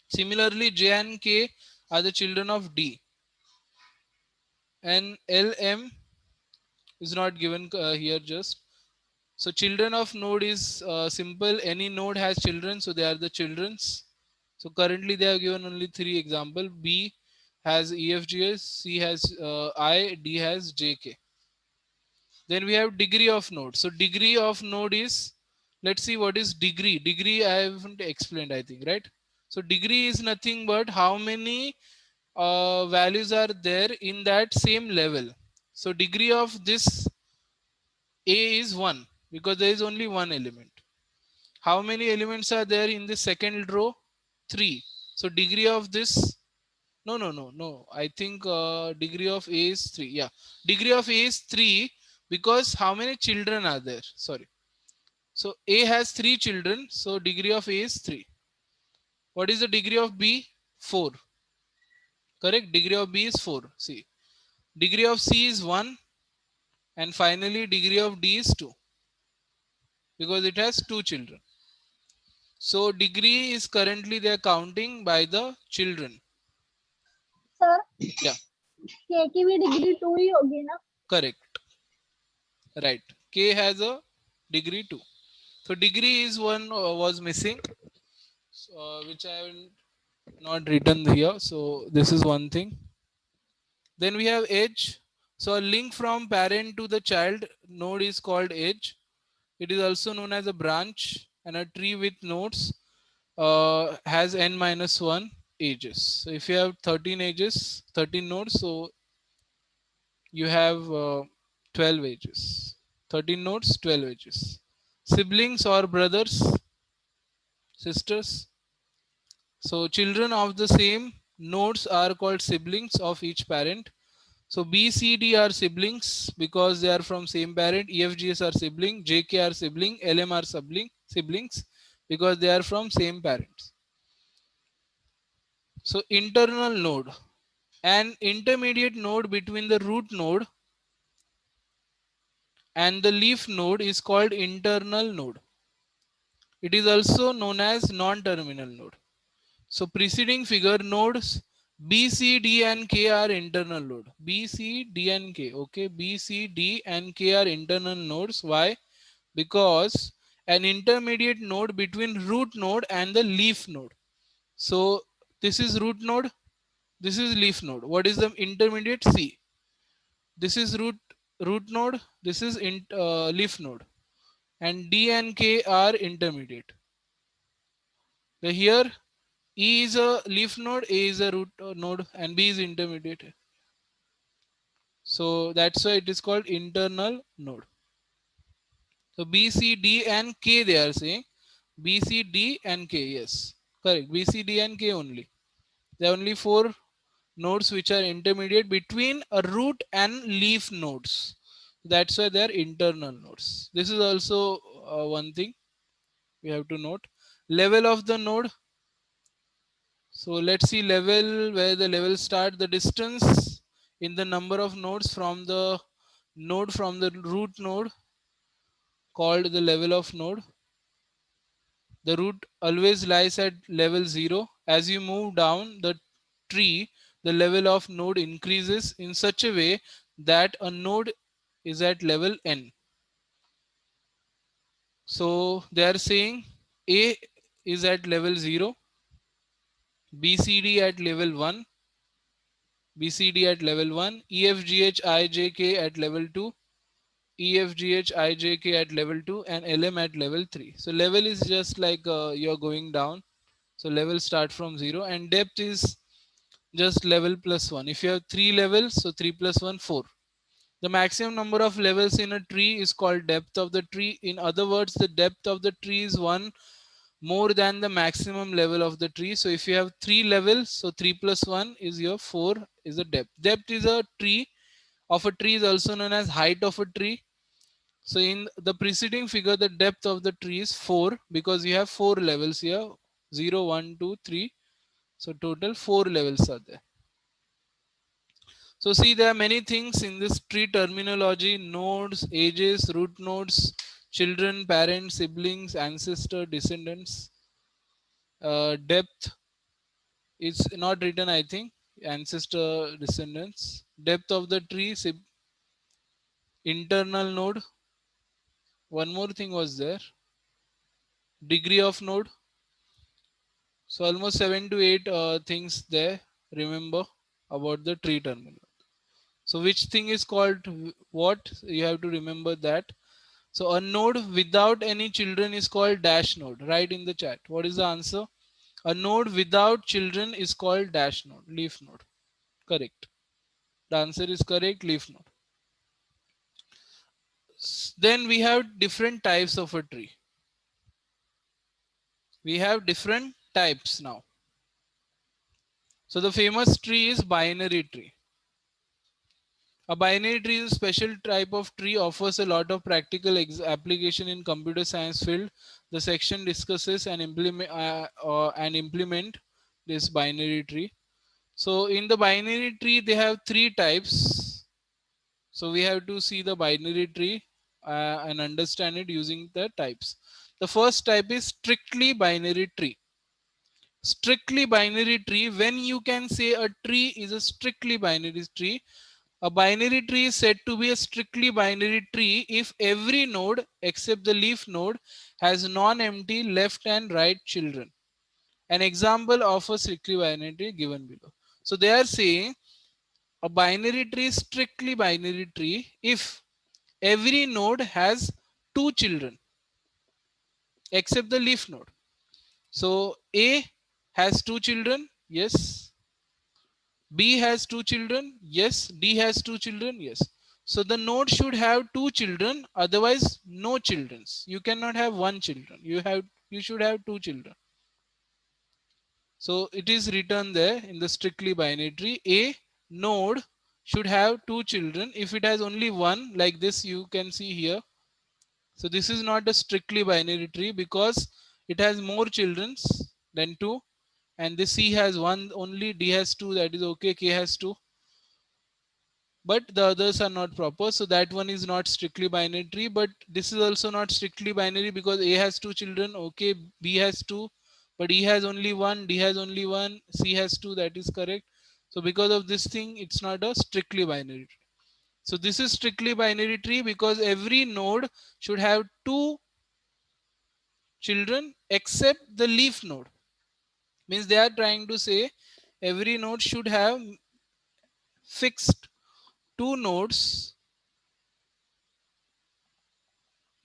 Similarly, J and K are the children of D. And L, M is not given here just. So children of node is simple. Any node has children, so they are the children's. So currently they have given only three example. B has EFGS, C has I, D has JK. Then we have degree of node. So degree of node is, let's see what is degree. Degree I haven't explained, I think, right? So degree is nothing but how many values are there in that same level. So degree of this A is 1 because there is only one element. How many elements are there in the second row? 3. So degree of this, no. I think degree of A is 3. Yeah. Degree of A is 3 because how many children are there? Sorry. So A has 3 children. So degree of A is 3. What is the degree of B? 4. Correct. Degree of B is 4. See. Degree of C is 1. And finally degree of D is 2 because it has 2 children. So degree is currently they are counting by the children. Sir Yeah, के की भी degree 2 ही होगी ना correct. Right. K has a degree 2. So degree is one was missing, which I have not written here. So this is one thing. Then we have edge. So a link from parent to the child node is called edge. It is also known as a branch, and a tree with nodes has n minus 1 edges. So if you have 13 edges, 13 nodes, so you have 12 edges. 13 nodes, 12 edges. Siblings or brothers, sisters. So children of the same nodes are called siblings of each parent. So B, C, D are siblings because they are from same parent. E, F, G, S are sibling. J, K are sibling. L, M are siblings because they are from same parents. So internal node. An intermediate node between the root node and the leaf node is called internal node. It is also known as non-terminal node. So preceding figure nodes B, C, D and K are internal node. B, C, D and K. Okay, B, C, D and K are internal nodes. Why? Because an intermediate node between root node and the leaf node. So this is root node. This is leaf node. What is the intermediate? C. This is root node. This is leaf node. And D and K are intermediate. So here E is a leaf node, A is a root node, and B is intermediate. So that's why it is called internal node. So B, C, D, and K they are saying. B, C, D, and K. Yes, correct. B, C, D, and K only. There are only 4 nodes which are intermediate between a root and leaf nodes. That's why they are internal nodes. This is also one thing we have to note. Level of the node. So let's see level where the level start, the distance in the number of nodes from the node from the root node called the level of node. The root always lies at level 0 as you move down the tree, the level of node increases in such a way that a node is at level n. So they are saying A is at level 0, BCD at level 1, BCD at level 1, EFGHIJK at level 2, EFGHIJK at level 2, and LM at level 3. So level is just like you're going down. So level start from 0, and depth is just level plus 1. If you have 3 levels, so 3 plus 1, 4. The maximum number of levels in a tree is called depth of the tree. In other words, the depth of the tree is one more than the maximum level of the tree. So if you have 3 levels, so 3 plus 1 is your 4 is the depth. Depth is a tree of a tree is also known as height of a tree. So in the preceding figure, the depth of the tree is 4 because you have 4 levels here, 0, 1, 2, 3. So total 4 levels are there. So see, there are many things in this tree terminology: nodes, ages, root nodes, children, parents, siblings, ancestor, descendants. Depth is not written, I think. Ancestor, descendants. Depth of the tree, internal node. One more thing was there. Degree of node. So almost 7 to 8 things there. Remember about the tree terminology. So which thing is called what? You have to remember that. So a node without any children is called dash node. Write in the chat. What is the answer? A node without children is called dash node, leaf node. Correct. The answer is correct, leaf node. Then we have different types of a tree. We have different types now. So the famous tree is binary tree. A binary tree is a special type of tree, offers a lot of practical application in computer science field. The section discusses and implement this binary tree. So in the binary tree, they have 3 types. So we have to see the binary tree and understand it using the types. The first type is strictly binary tree. Strictly binary tree, when you can say a tree is a strictly binary tree, a binary tree is said to be a strictly binary tree if every node except the leaf node has non-empty left and right children. An example of a strictly binary tree given below. So they are saying a binary tree is strictly binary tree if every node has 2 children except the leaf node. So A has 2 children, yes. B has 2 children, yes. D has 2 children, yes. So the node should have 2 children, otherwise no children. You cannot have 1 children. You should have 2 children. So it is written there in the strictly binary tree. A node should have 2 children. If it has only one, like this you can see here. So this is not a strictly binary tree because it has more children than 2. And this C has 1 only, D has 2, that is okay, K has 2. But the others are not proper, so that one is not strictly binary. But this is also not strictly binary because A has 2 children, okay, B has 2, but E has only 1, D has only 1, C has 2, that is correct. So because of this thing, it's not a strictly binary tree. So this is strictly binary tree because every node should have 2 children except the leaf node. Means they are trying to say every node should have fixed 2 nodes.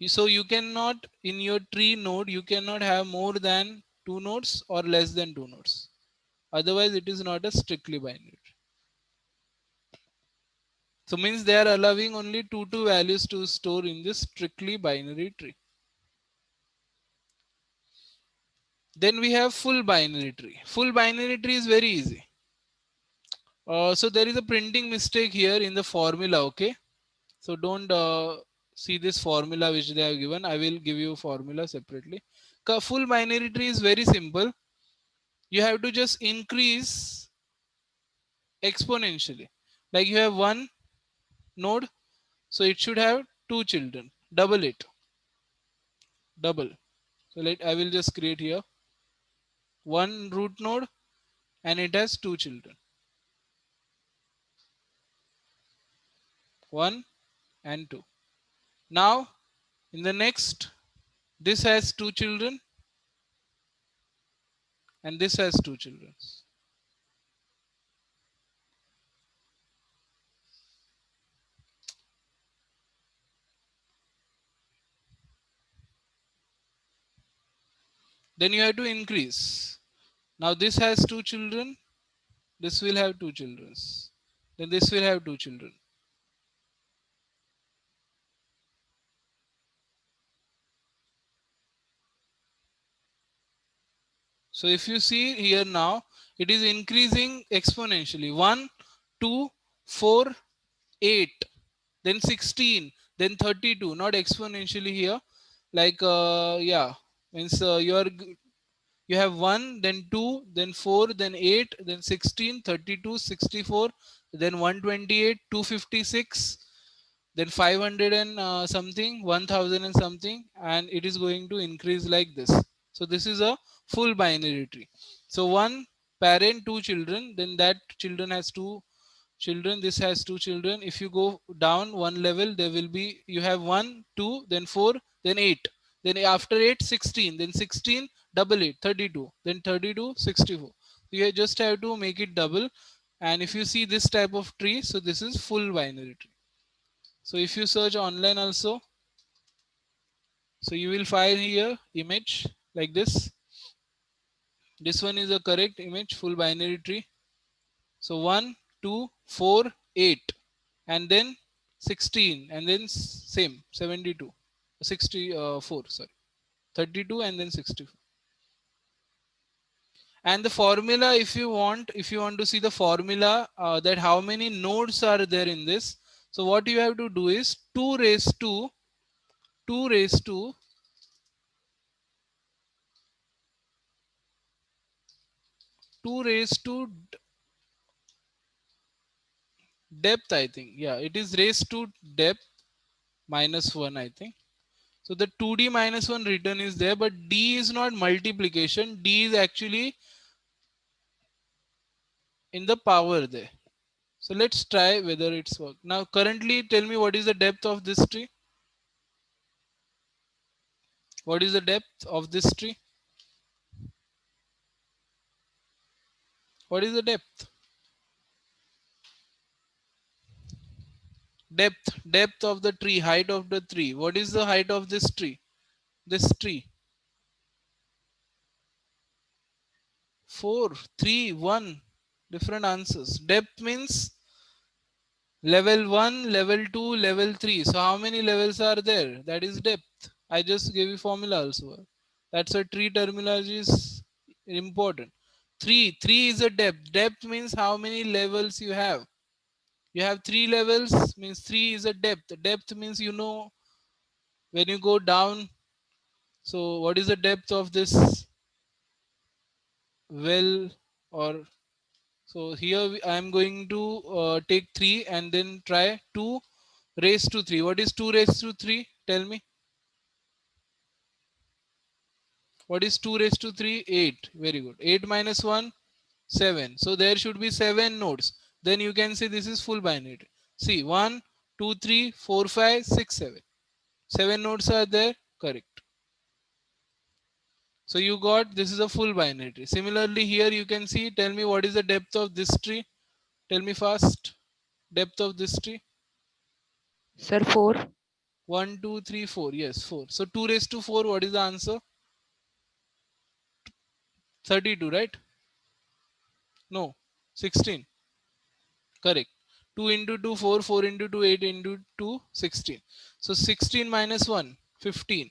So you cannot, in your tree node, you cannot have more than 2 nodes or less than 2 nodes. Otherwise, it is not a strictly binary. So means they are allowing only 2 values to store in this strictly binary tree. Then we have full binary tree. Full binary tree is very easy. So there is a printing mistake here in the formula, okay? So don't see this formula which they have given. I will give you formula separately. Full binary tree is very simple. You have to just increase exponentially. Like you have one node, so it should have 2 children. Double it. Double. So I will just create here one root node. and it has two children, 1 and 2. Now in the next, this has two children and this has two children. Then you have to increase. Now this has two children, this will have two children, then this will have two children. So if you see here now, it is increasing exponentially. 1, 2, 4, 8, then 16, then 32, not exponentially here. Like, yeah, means you have 1, then 2, then 4, then 8, then 16, 32, 64, then 128, 256, then 500 and something, 1000 and something, and it is going to increase like this. So this is a full binary tree. So one parent, two children, then that children has two children, this has two children. If you go down one level, there will be, you have 1, 2, then 4, then 8, then after 8, 16, then 16, double 8, 32, then 32, 64. You just have to make it double. And if you see this type of tree, so this is full binary tree. So if you search online also, so you will find here image like this. This one is a correct image, full binary tree. So 1, 2, 4, 8, and then 16, and then same 72, 64, sorry, 32, and then 64. And the formula, if you want to see the formula, that how many nodes are there in this. So what you have to do is 2 raised to 2 raised to 2 raised to depth, I think. Yeah, it is raised to depth minus 1, I think. So the 2d minus 1 written is there, but d is not multiplication. D is actually in the power there. So let's try whether it's work. Now currently tell me what is the depth of this tree? What is the depth of this tree? What is the depth? Depth of the tree, height of the tree. What is the height of this tree? This tree. 4, 3, 1. Different answers. Depth means level 1, level 2, level 3. So how many levels are there? That is depth. I just gave you formula also. That's a tree terminology is important. 3 is a depth. Depth means how many levels you have. You have 3 levels, means 3 is a depth. Depth means, you know, when you go down. So what is the depth of this well? Or so here I am going to take 3 and then try 2 raised to 3. What is 2 raised to 3? Tell me. What is 2 raised to 3? 8. Very good. 8 minus 1, 7. So there should be 7 nodes. Then you can say this is full binary. See, 1, 2, 3, 4, 5, 6, 7. 7 nodes are there. Correct. So you got, this is a full binary tree. Similarly here you can see, tell me what is the depth of this tree. Tell me fast. Depth of this tree. Sir, 4. 1, 2, 3, 4. Yes, 4. So 2 raised to 4, what is the answer? 32, right? No, 16. Correct. 2 into 2, 4, 4 into 2, 8 into 2, 16. So 16 minus 1, 15.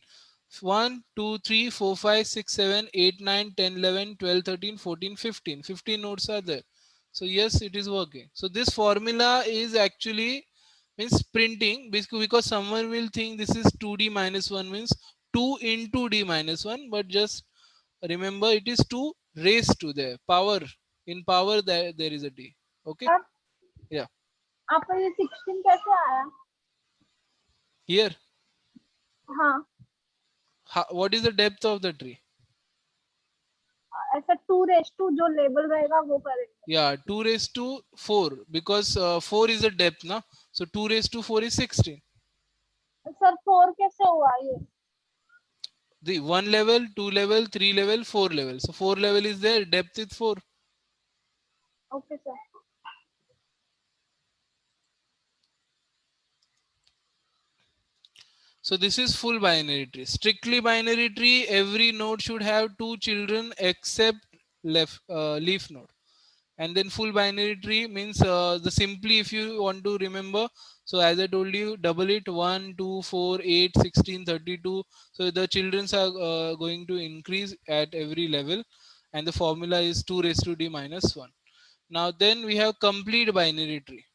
1, 2, 3, 4, 5, 6, 7, 8, 9, 10, 11, 12, 13, 14, 15. 15 nodes are there. So yes, it is working. So this formula is actually means printing, because someone will think this is 2d minus 1 means 2 into d minus 1, but just remember it is 2 raised to the power. In power there is a d. Okay. Sir Yeah. आपको ये 16 कैसे आया? Here, हाँ what is the depth of the tree? ऐसा 2 raise to जो level रहेगा वो करेंगे। Yeah, 2 raised to 4 because 4 is the depth, na? So 2 raised to 4 is 16. Sir 4 कैसे हुआ ये? The 1 level, 2 level, 3 level, 4 level. So 4 level is there, depth is 4. Okay sir. So this is full binary tree. Strictly binary tree, every node should have 2 children except leaf node. And then full binary tree means the simply, if you want to remember, so as I told you, double it 1 2 4 8 16 32. So the childrens are going to increase at every level, and the formula is 2 raised to d minus 1. Now then we have complete binary tree.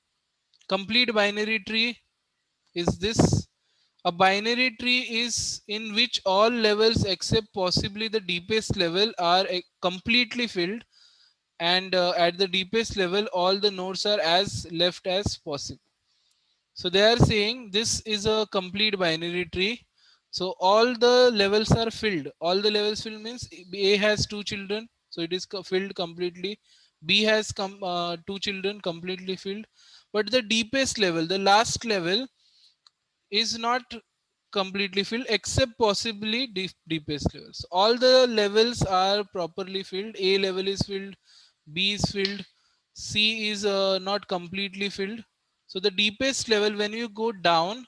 Complete binary tree is this: a binary tree is in which all levels except possibly the deepest level are completely filled, and at the deepest level all the nodes are as left as possible. So they are saying this is a complete binary tree. So all the levels are filled. All the levels filled means A has 2 children, so it is filled completely. B has 2 children, completely filled. But the deepest level, the last level, is not completely filled except possibly deepest levels. All the levels are properly filled. A level is filled, B is filled, C is not completely filled. So the deepest level, when you go down,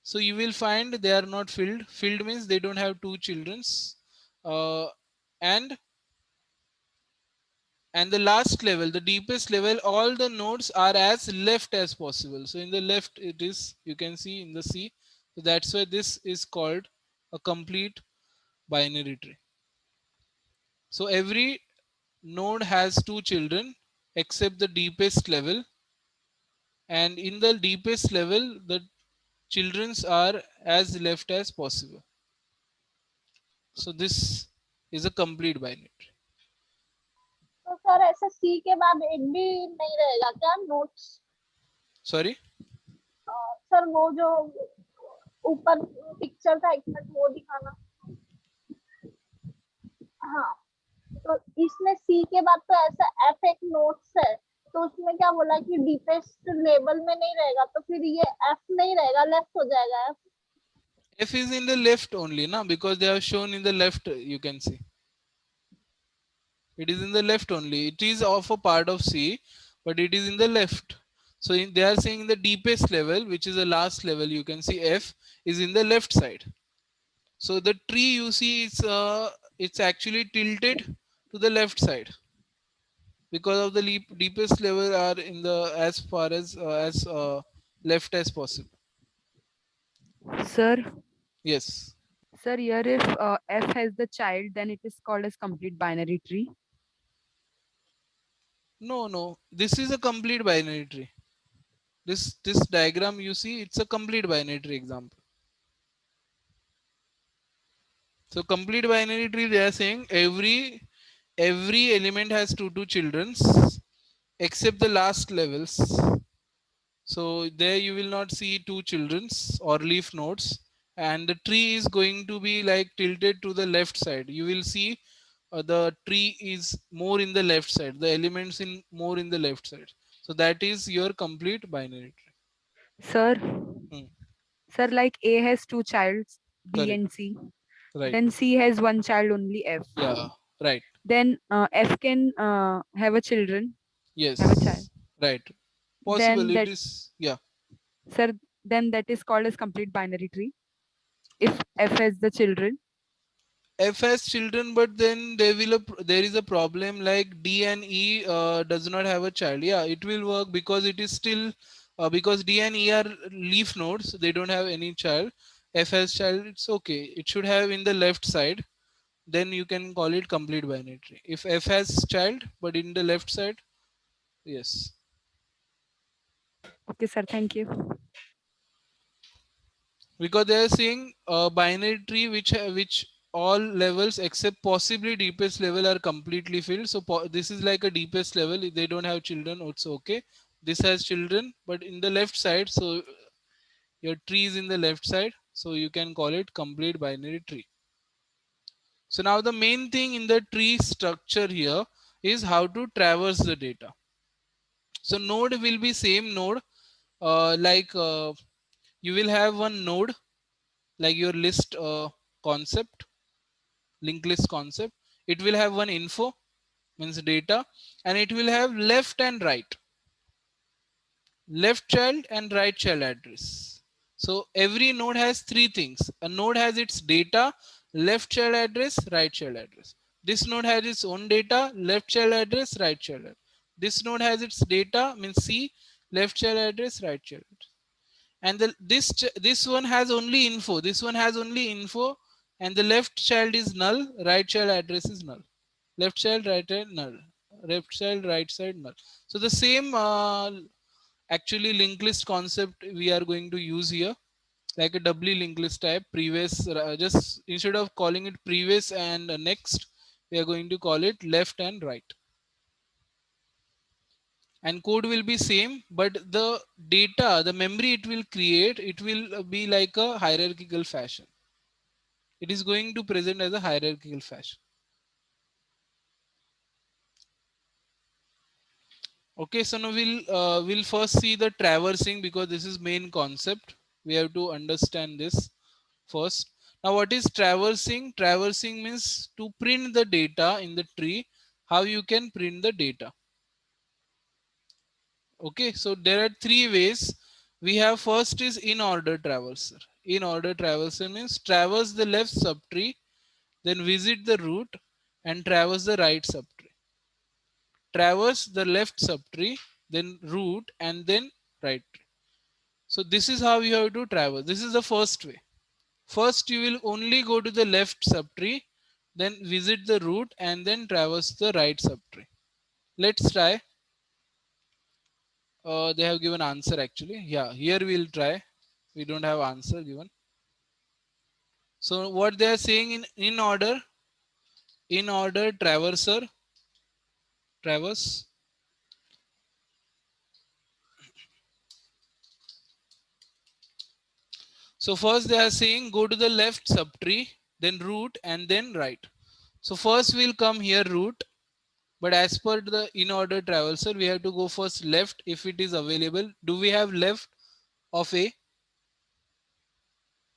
so you will find they are not filled. Filled means they don't have 2 childrens. uh, and and the last level, the deepest level, all the nodes are as left as possible. So in the left it is, you can see in the C. So that's why this is called a complete binary tree. So every node has 2 children except the deepest level, and in the deepest level the childrens are as left as possible. So this is a complete binary tree. तो sir ऐसे सी के बाद एक भी नहीं रहेगा क्या notes? Sorry. Sir वो जो ऊपर पिक्चर था, एक मिनट वो दिखाना। हाँ, तो इसमें सी के बाद तो ऐसा एफ एक नोट्स है, तो उसमें क्या बोला कि डीपेस्ट लेवल में नहीं रहेगा, तो फिर ये एफ नहीं रहेगा, लेफ्ट हो जाएगा F. F is in the left only, na, because they are shown in the left, you can see. It is in the left only. It is of a part of C, but it is in the left. So they are saying the deepest level, which is the last level, you can see F is in the left side. So the tree you see is it's actually tilted to the left side because of the deepest level are in the as far as left as possible. Sir, Yes. sir, here if F has the child, then it is called as complete binary tree. No, no. This is a complete binary tree. This diagram you see, it's a complete binary tree example. So complete binary tree, they are saying every element has two childrens except the last levels. So there you will not see 2 childrens or leaf nodes, and the tree is going to be like tilted to the left side. You will see the tree is more in the left side, the elements in more in the left side. So that is your complete binary tree. Sir, Hmm. sir, like A has two childs, B Correct. and C. Right. Then C has one child only, F. Yeah. Right. Then F can have a children, have a child. Yes. Right. Possible. Then It that, is. Yeah. sir, then that is called as complete binary tree. If F has the children. F has children, but then there is a problem like D and E does not have a child. Yeah, it will work because it is still because D and E are leaf nodes. They don't have any child. F has child. It's okay. It should have in the left side. Then you can call it complete binary tree. If F has child, but in the left side, yes. Okay, sir, thank you. Because they are saying a binary tree which all levels except possibly deepest level are completely filled. So this is like a deepest level. If they don't have children, it's okay. This has children, but in the left side, so your tree is in the left side, so you can call it complete binary tree. So now the main thing in the tree structure here is how to traverse the data. So node will be same node, you will have one node like your list concept, linked list concept. It will have one info, means data, and it will have left and right, left child and right child address. So every node has three things. A node has its data, left child address, right child address. This node has its own data, left child address, right child address. This node has its data, means C, left child address, right child address. And this one has only info. This one has only info, and the left child is null, right child address is null. Left child, right child null. Left child, right side null. So the same actually linked list concept we are going to use here, like a doubly linked list type. Previous, just instead of calling it previous and next, we are going to call it left and right. And code will be same, but the data, the memory it will create, it will be like a hierarchical fashion. It is going to present as a hierarchical fashion. Okay, so now we'll first see the traversing, because this is main concept. We have to understand this first. Now, what is traversing? Traversing means to print the data in the tree. How you can print the data? Okay, so there are three ways. We have first is in order traverser. In order traverser means traverse the left subtree, then visit the root and traverse the right subtree. Traverse the left subtree, then root and then right tree. So this is how you have to traverse. This is the first way. First you will only go to the left subtree, then visit the root and then traverse the right subtree. Let's try. They have given answer actually. Yeah, here we'll try. We don't have answer given. So what they are saying in order traverser, traverse. So first they are saying go to the left subtree, then root and then right. So first we'll come here root, but as per the in order traverser, we have to go first left if it is available. Do we have left of A?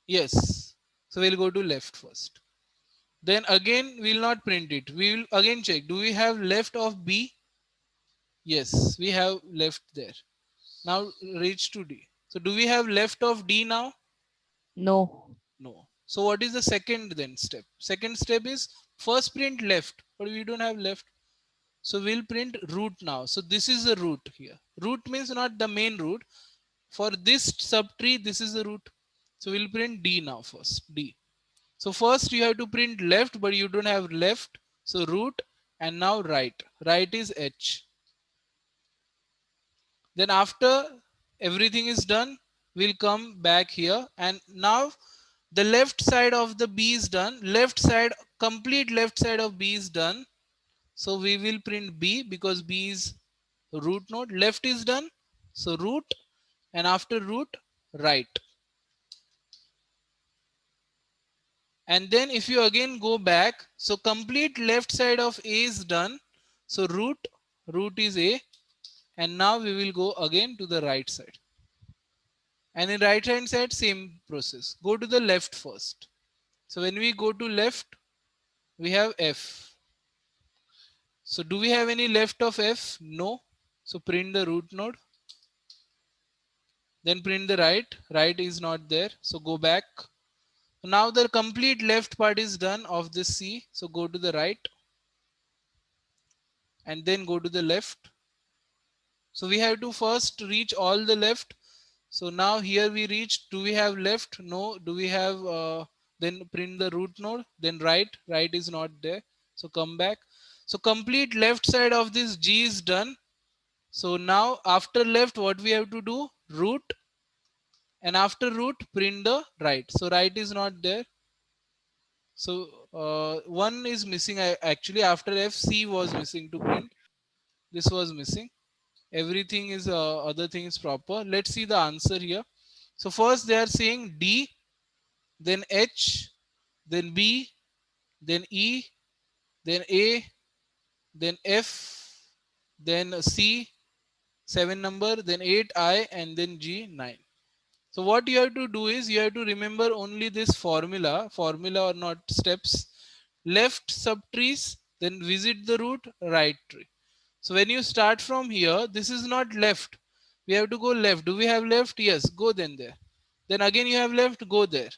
Yes. So we'll go to left first. Then again we'll not print it. We will again check. Do we have left of B? Yes, we have left there. Now reach to D. So do we have left of D now? No. No. So what is the second then step? Second step is first print left, but we don't have left. So we'll print root now. So this is the root here. Root means not the main root. For this subtree, this is the root. So we'll print D now first. D. So first you have to print left, but you don't have left. So root and now right. Right is H. Then after everything is done, we'll come back here. And now the left side of the B is done. Left side, complete left side of B is done. So we will print B because B is root node. Left is done. So root, and after root, right. And then if you again go back, so complete left side of A is done. So root is A. And now we will go again to the right side. And in right hand side, same process. Go to the left first. So when we go to left, we have F. So do we have any left of F? No. So print the root node. Then print the right. Right is not there. So go back. Now the complete left part is done of this C. So go to the right. And then go to the left. So we have to first reach all the left. So now here we reach. Do we have left? No. Do we have then print the root node? Then right. Right is not there. So come back. So complete left side of this G is done. So now after left, what we have to do? Root. And after root, print the right. So right is not there. So one is missing. Actually, after F, C was missing to print. This was missing. Everything is other thing is proper. Let's see the answer here. So first they are saying D, then H, then B, then E, then A, then F, then C, 7 number, then 8 I, and then G, 9. So what you have to do is you have to remember only this formula or not steps. Left subtrees, then visit the root, right tree. So when you start from here, this is not left. We have to go left. Do we have left? Yes, go then there. Then again you have left, go there.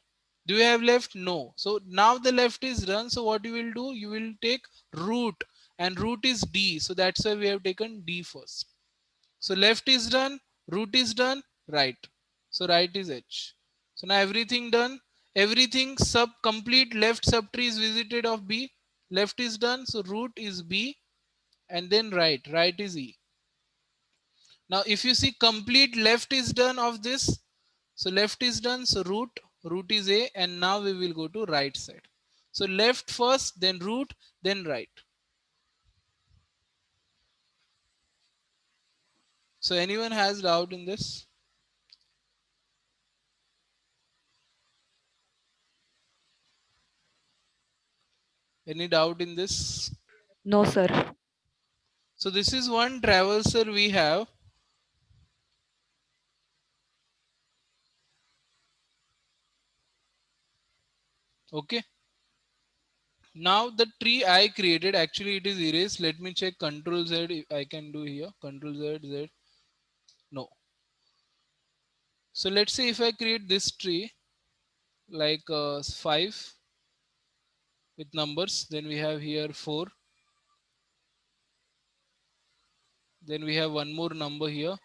Do you have left? No. So now the left is done. So what you will do? You will take root, and root is D. So that's why we have taken D first. So left is done, root is done, right. So right is H. So now everything done. Everything sub complete left subtree is visited of B. Left is done. So root is B, and then right. Right is E. Now if you see complete left is done of this. So left is done. So root is A, and now we will go to right side. So left first, then root, then right. So anyone has doubt in this? Any doubt in this? No, sir. So this is one traverser we have. Okay. Now the tree I created, actually it is erased. Let me check Control Z if I can do here. Control Z, Z. No. So let's say if I create this tree like 5 with numbers, then we have here 4. Then we have one more number here,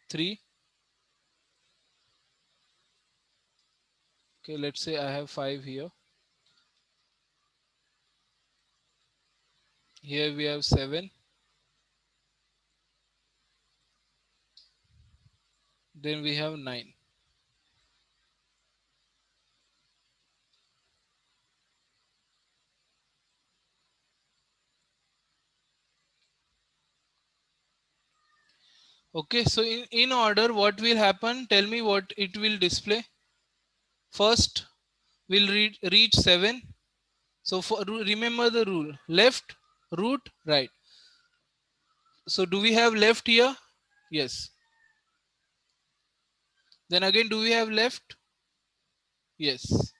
3. Okay, let's say I have 5 here. Here we have 7. Then we have 9. Okay, so in order, what will happen? Tell me what it will display. First, we'll reach 7. So remember the rule: left, root, right. So do we have left here? Yes. Then again, do we have left? Yes.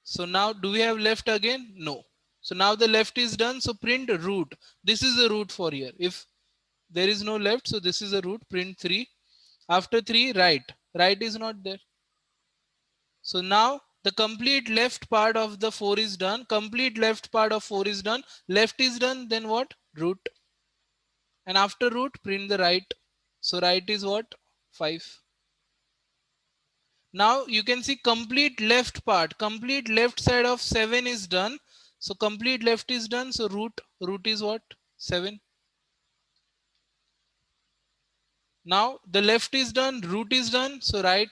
So now do we have left again? No. So now the left is done. So print root. This is the root for here. If there is no left, so this is a root. Print 3. After 3, right. Right is not there. So now the complete left part of the 4 is done. Complete left part of 4 is done. Left is done. Then what? Root. And after root, print the right. So right is what? 5. Now you can see complete left part, complete left side of 7 is done. So complete left is done. So root is what? 7. Now the left is done, root is done. So right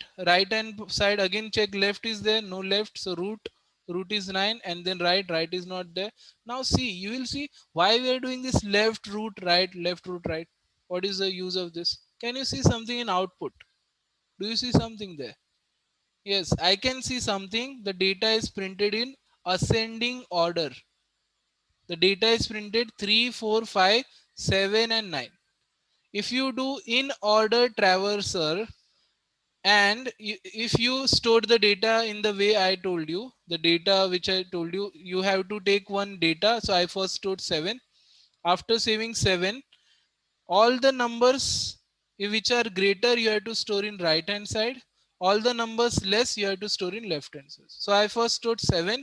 hand side again check, left is there, no left. So root is 9, and then right is not there. Now see, you will see why we are doing this left root right, left root right. What is the use of this? Can you see something in output? Do you see something there? Yes, I can see something. The data is printed in ascending order. The data is printed 3, 4, 5, 7, and 9. If you do in order traverser, and if you stored the data in the way I told you, the data which I told you, you have to take one data. So I first stored 7. After saving 7, all the numbers which are greater you have to store in right hand side, all the numbers less you have to store in left hand side. So I first stored 7,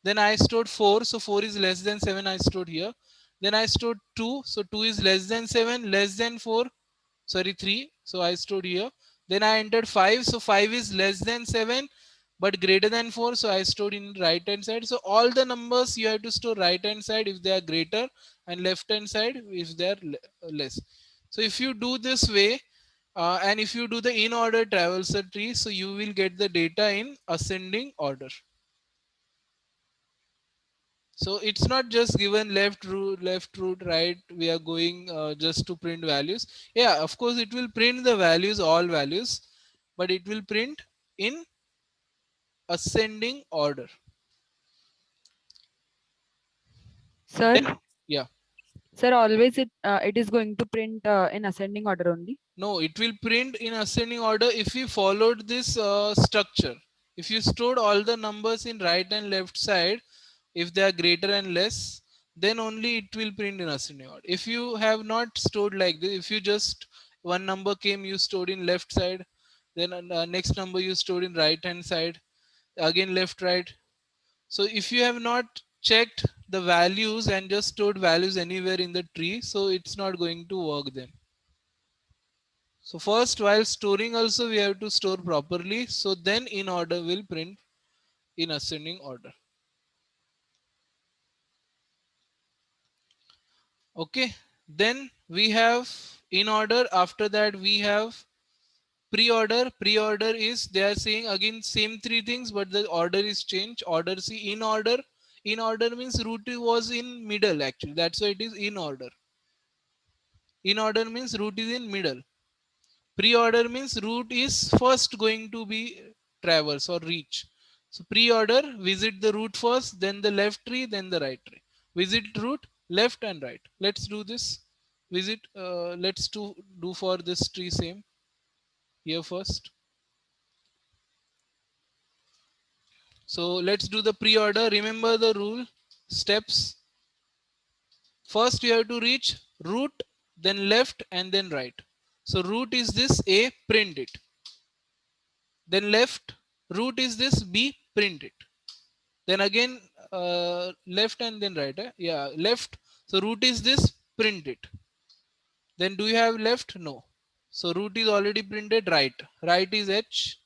then I stored 4, so 4 is less than 7, I stored here. Then I stored 2, so 2 is less than 7, less than 4, sorry 3, so I stored here. Then I entered 5, so 5 is less than 7 but greater than 4, so I stored in right hand side. So all the numbers you have to store right hand side if they are greater, and left hand side if they are less. So if you do this way, and if you do the in order traverser tree, so you will get the data in ascending order. So it's not just given left root right, we are going just to print values. Yeah, of course it will print the values, all values, but it will print in ascending order. Sir, Then, yeah. sir, always it is going to print in ascending order only. No, it will print in ascending order if you followed this structure. If you stored all the numbers in right and left side, if they are greater and less, then only it will print in ascending order. If you have not stored like this, if you just one number came, you stored in left side, then next number you stored in right hand side, again left, right. So if you have not checked the values and just stored values anywhere in the tree, so it's not going to work then. So first, while storing also we have to store properly. So then in order will print in ascending order. Okay. Then we have in order. After that we have pre-order. Pre-order is, they are saying again same three things, but the order is changed. Order, see, in order. In order means root was in middle actually. That's why it is in order. In order means root is in middle. Pre-order means route is first going to be traverse or reach. So pre-order, visit the route first, then the left tree, then the right tree. Visit route, left and right. Let's do this. Visit, let's do for this tree same here first. So let's do the pre-order. Remember the rule, steps. First you have to reach root, then left and then right. So root is this A, print it. Then left, root is this B, print it. Then again left and then right. Yeah, left. So root is this, print it. Then do you have left? No. So root is already printed. Right. Right is H.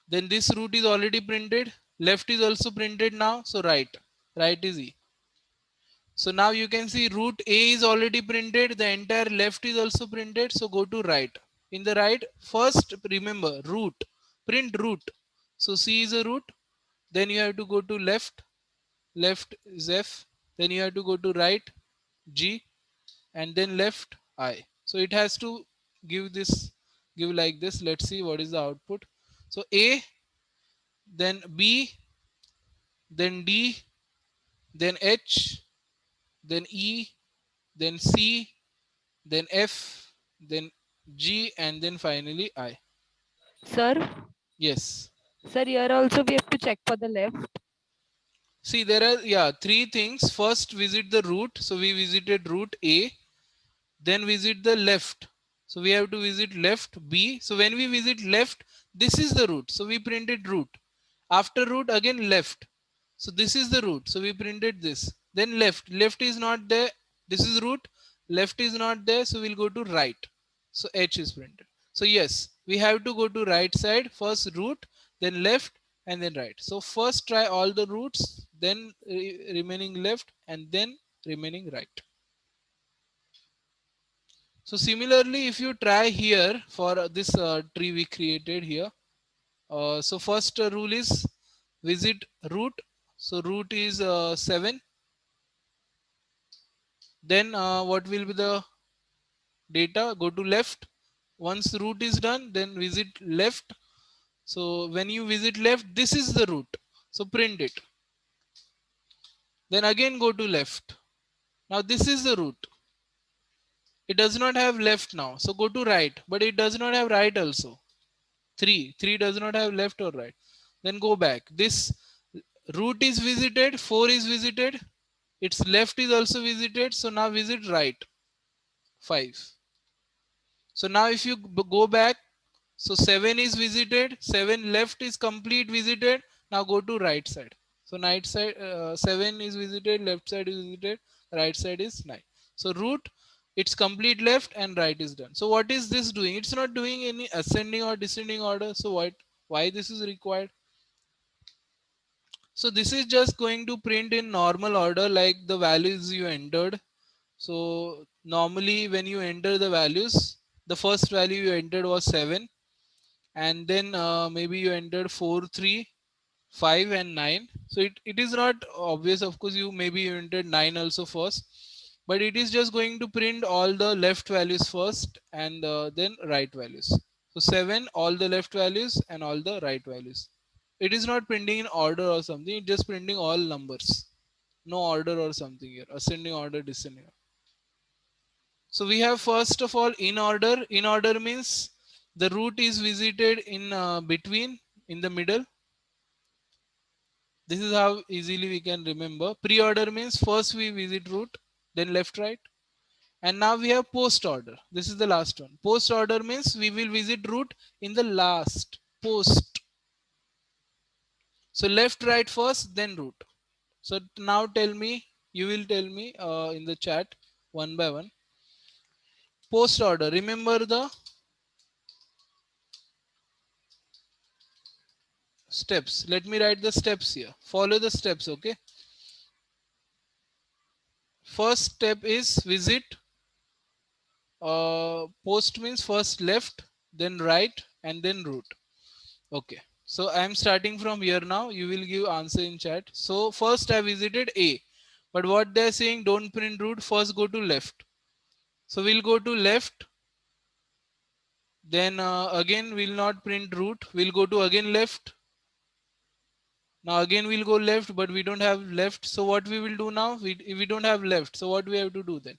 Then this root is already printed. Left is also printed now. So right. Right is E. So now you can see root A is already printed. The entire left is also printed. So go to right. In the right, first remember root. Print root. So C is a root. Then you have to go to left. Left is F. Then you have to go to right, G, and then left, I. So it has to give this, give like this. Let's see what is the output. So A, then B, then D, then H, then E, then C, then F, then G, and then finally I. Sir, Yes. sir, here also we have to check for the left. See, there are, yeah, three things. First, visit the root. So we visited root A. Then visit the left. So we have to visit left B. So when we visit left, this is the root. So we printed root. After root, again left. So this is the root. So we printed this. Then left. Left is not there. This is root. Left is not there. So we'll go to right. So H is printed. So yes, we have to go to right side. First root, then left, and then right. So first try all the roots, then remaining left, and then remaining right. So similarly, if you try here for this tree we created here. So first rule is visit root. So root is 7. Then what will be the data? Go to left. Once root is done, then visit left. So when you visit left, this is the root. So print it. Then again go to left. Now this is the root. It does not have left now. So go to right, but it does not have right also. 3 does not have left or right. Then go back. This root is visited, 4 is visited, its left is also visited. So now visit right, 5. So now if you go back, so 7 is visited, 7 left is complete visited. Now go to right side. So right side 7 is visited, left side is visited, right side is 9. So root, it's complete left and right is done. So what is this doing? It's not doing any ascending or descending order. So why this is required? So this is just going to print in normal order like the values you entered. So normally when you enter the values, the first value you entered was 7, and then maybe you entered 4, 3, 5 and 9. So it is not obvious, of course. You maybe you entered 9 also first, but it is just going to print all the left values first and then right values. So 7 all the left values and all the right values. It is not printing in order or something, it's just printing all numbers. No order or something here. Ascending order, descending order. So we have first of all in order. In order means the root is visited in between, in the middle. This is how easily we can remember. Pre-order means first we visit root, then left, right. And now we have post order. This is the last one. Post order means we will visit root in the last, post. So left, right first, then root. So now tell me, you will tell me in the chat one by one. Post order, remember the steps. Let me write the steps here. Follow the steps, okay? First step is visit. Post means first left, then right, and then root. Okay. So I am starting from here now. You will give answer in chat. So first I visited A. But what they are saying, don't print root, first go to left. So we'll go to left. Then again we'll not print root. We'll go to again left. Now again we'll go left, but we don't have left. So what we will do now? If we don't have left, so what we have to do then?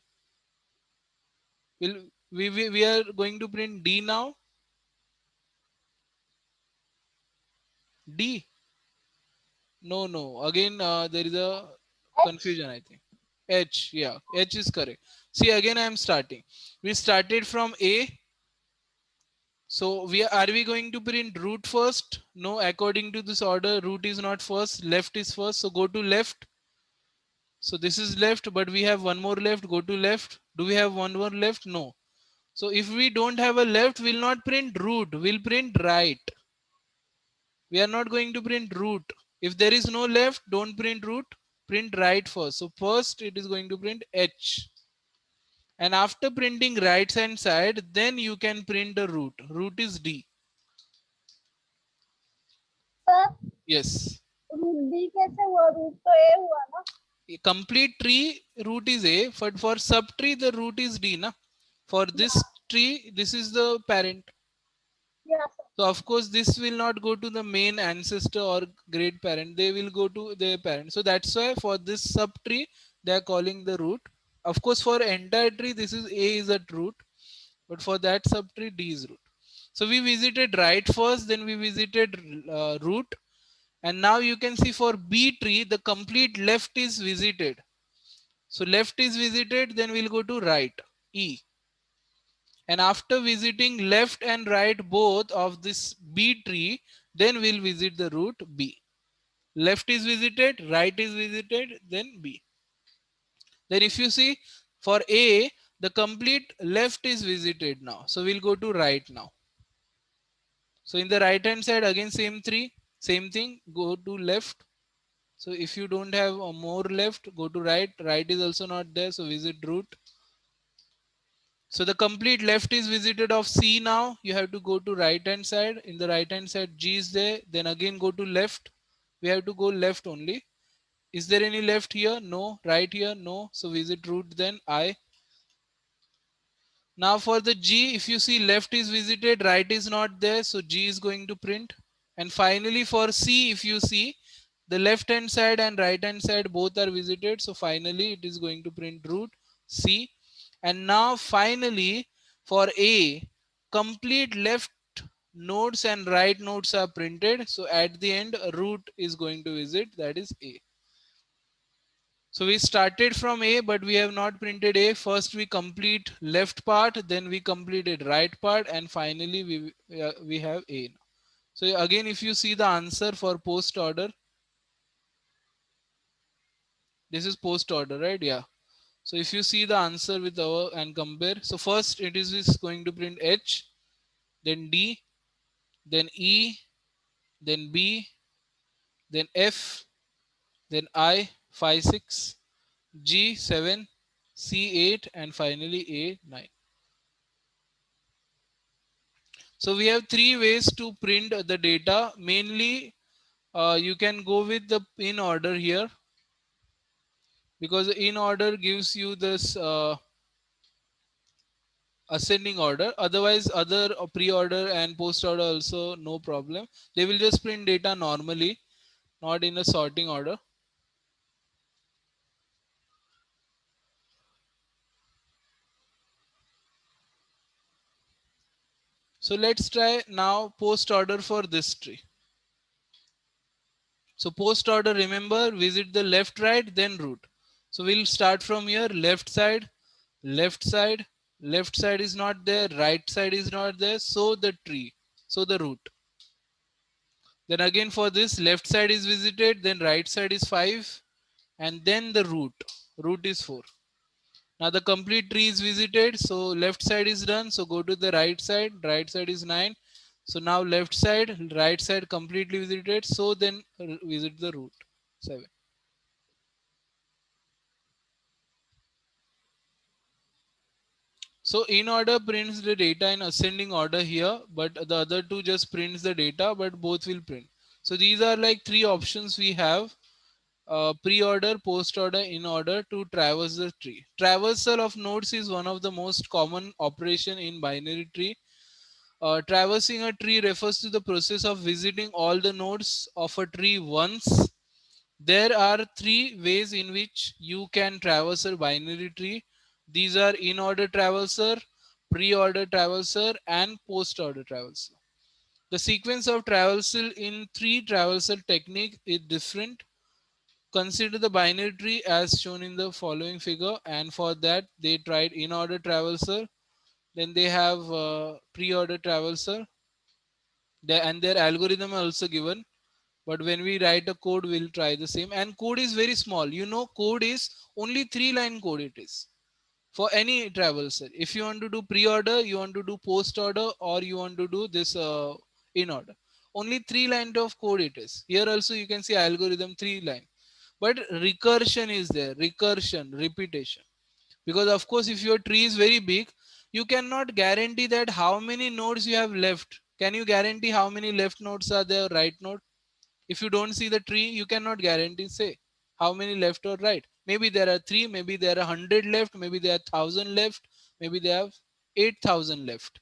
We are going to print D now. D. No. Again there is a confusion, I think. H, yeah, H is correct. See, again I am starting. We started from A. So are we going to print root first? No, according to this order, root is not first, left is first. So go to left. So this is left, but we have one more left. Go to left. Do we have one more left? No. So if we don't have a left, we'll not print root. We'll print right. We are not going to print root. If there is no left, don't print root. Print right first. So first it is going to print H. And after printing right hand side, then you can print the root. Root is D. Sir Yes. Root D कैसे हुआ? Root तो ए हुआ ना. A complete tree root is A, but for subtree the root is D. Na? For this tree, this is the parent. Yeah, sir. So of course this will not go to the main ancestor or great parent. They will go to their parent. So that's why for this subtree they are calling the root. Of course for entire tree this is A is at root, but for that subtree D is root. So we visited right first, then we visited root, and now you can see for B tree the complete left is visited. So left is visited, then we'll go to right, E. And after visiting left and right both of this B tree, then we'll visit the root B. Left is visited, right is visited, then B. Then if you see for A, the complete left is visited now. So we'll go to right now. So in the right hand side, again same thing, go to left. So if you don't have a more left, go to right. Right is also not there, so visit root. So the complete left is visited of C now. You have to go to right hand side. In the right hand side, G is there. Then again go to left. We have to go left only. Is there any left here? No. Right here? No. So visit root then I. Now for the G, if you see left is visited, right is not there. So G is going to print. And finally for C, if you see the left hand side and right hand side both are visited. So finally it is going to print root C. And now finally for A, complete left nodes and right nodes are printed. So at the end root is going to visit, that is A. So we started from A, but we have not printed A. First we complete left part, then we completed right part, and finally we have A. So again, if you see the answer for post order, this is post order, right? Yeah. So if you see the answer with our and compare, so first it is going to print H, then D, then E, then B, then F, then I, 5, 6, G, 7, C, 8, and finally A, 9. So we have three ways to print the data. Mainly, you can go with the in order here, because in order gives you this ascending order. Otherwise, other pre-order and post-order also no problem. They will just print data normally, not in a sorting order. So let's try now post order for this tree. So post order, remember, visit the left, right, then root. So we'll start from here, left side, left side, left side is not there, right side is not there, so the tree, so the root. Then again for this, left side is visited, then right side is 5, and then the root. Root is 4. Now the complete tree is visited, so left side is done. So go to the right side is 9. So now left side, right side completely visited. So then visit the root 7. So in order prints the data in ascending order here, but the other two just prints the data, but both will print. So these are like three options we have. Pre-order, post-order, in order to traverse the tree. Traversal of nodes is one of the most common operation in binary tree. Traversing a tree refers to the process of visiting all the nodes of a tree once. There are three ways in which you can traverse a binary tree. These are in-order traverser, pre-order traverser, and post-order traverser. The sequence of traversal in three traversal technique is different. Consider the binary tree as shown in the following figure, and for that they tried in-order traverser, then they have pre-order traverser, and their algorithm are also given. But when we write a code, we'll try the same. And code is very small. You know, code is only 3-line code it is for any traverser. If you want to do pre-order, you want to do post-order, or you want to do this in-order. Only 3 lines of code it is. Here also you can see algorithm 3 line. But recursion is there, recursion, repetition. Because of course, if your tree is very big, you cannot guarantee that how many nodes you have left. Can you guarantee how many left nodes are there, right node? If you don't see the tree, you cannot guarantee, say, how many left or right. Maybe there are 3, maybe there are 100 left, maybe there are 1,000 left, maybe they have 8,000 left.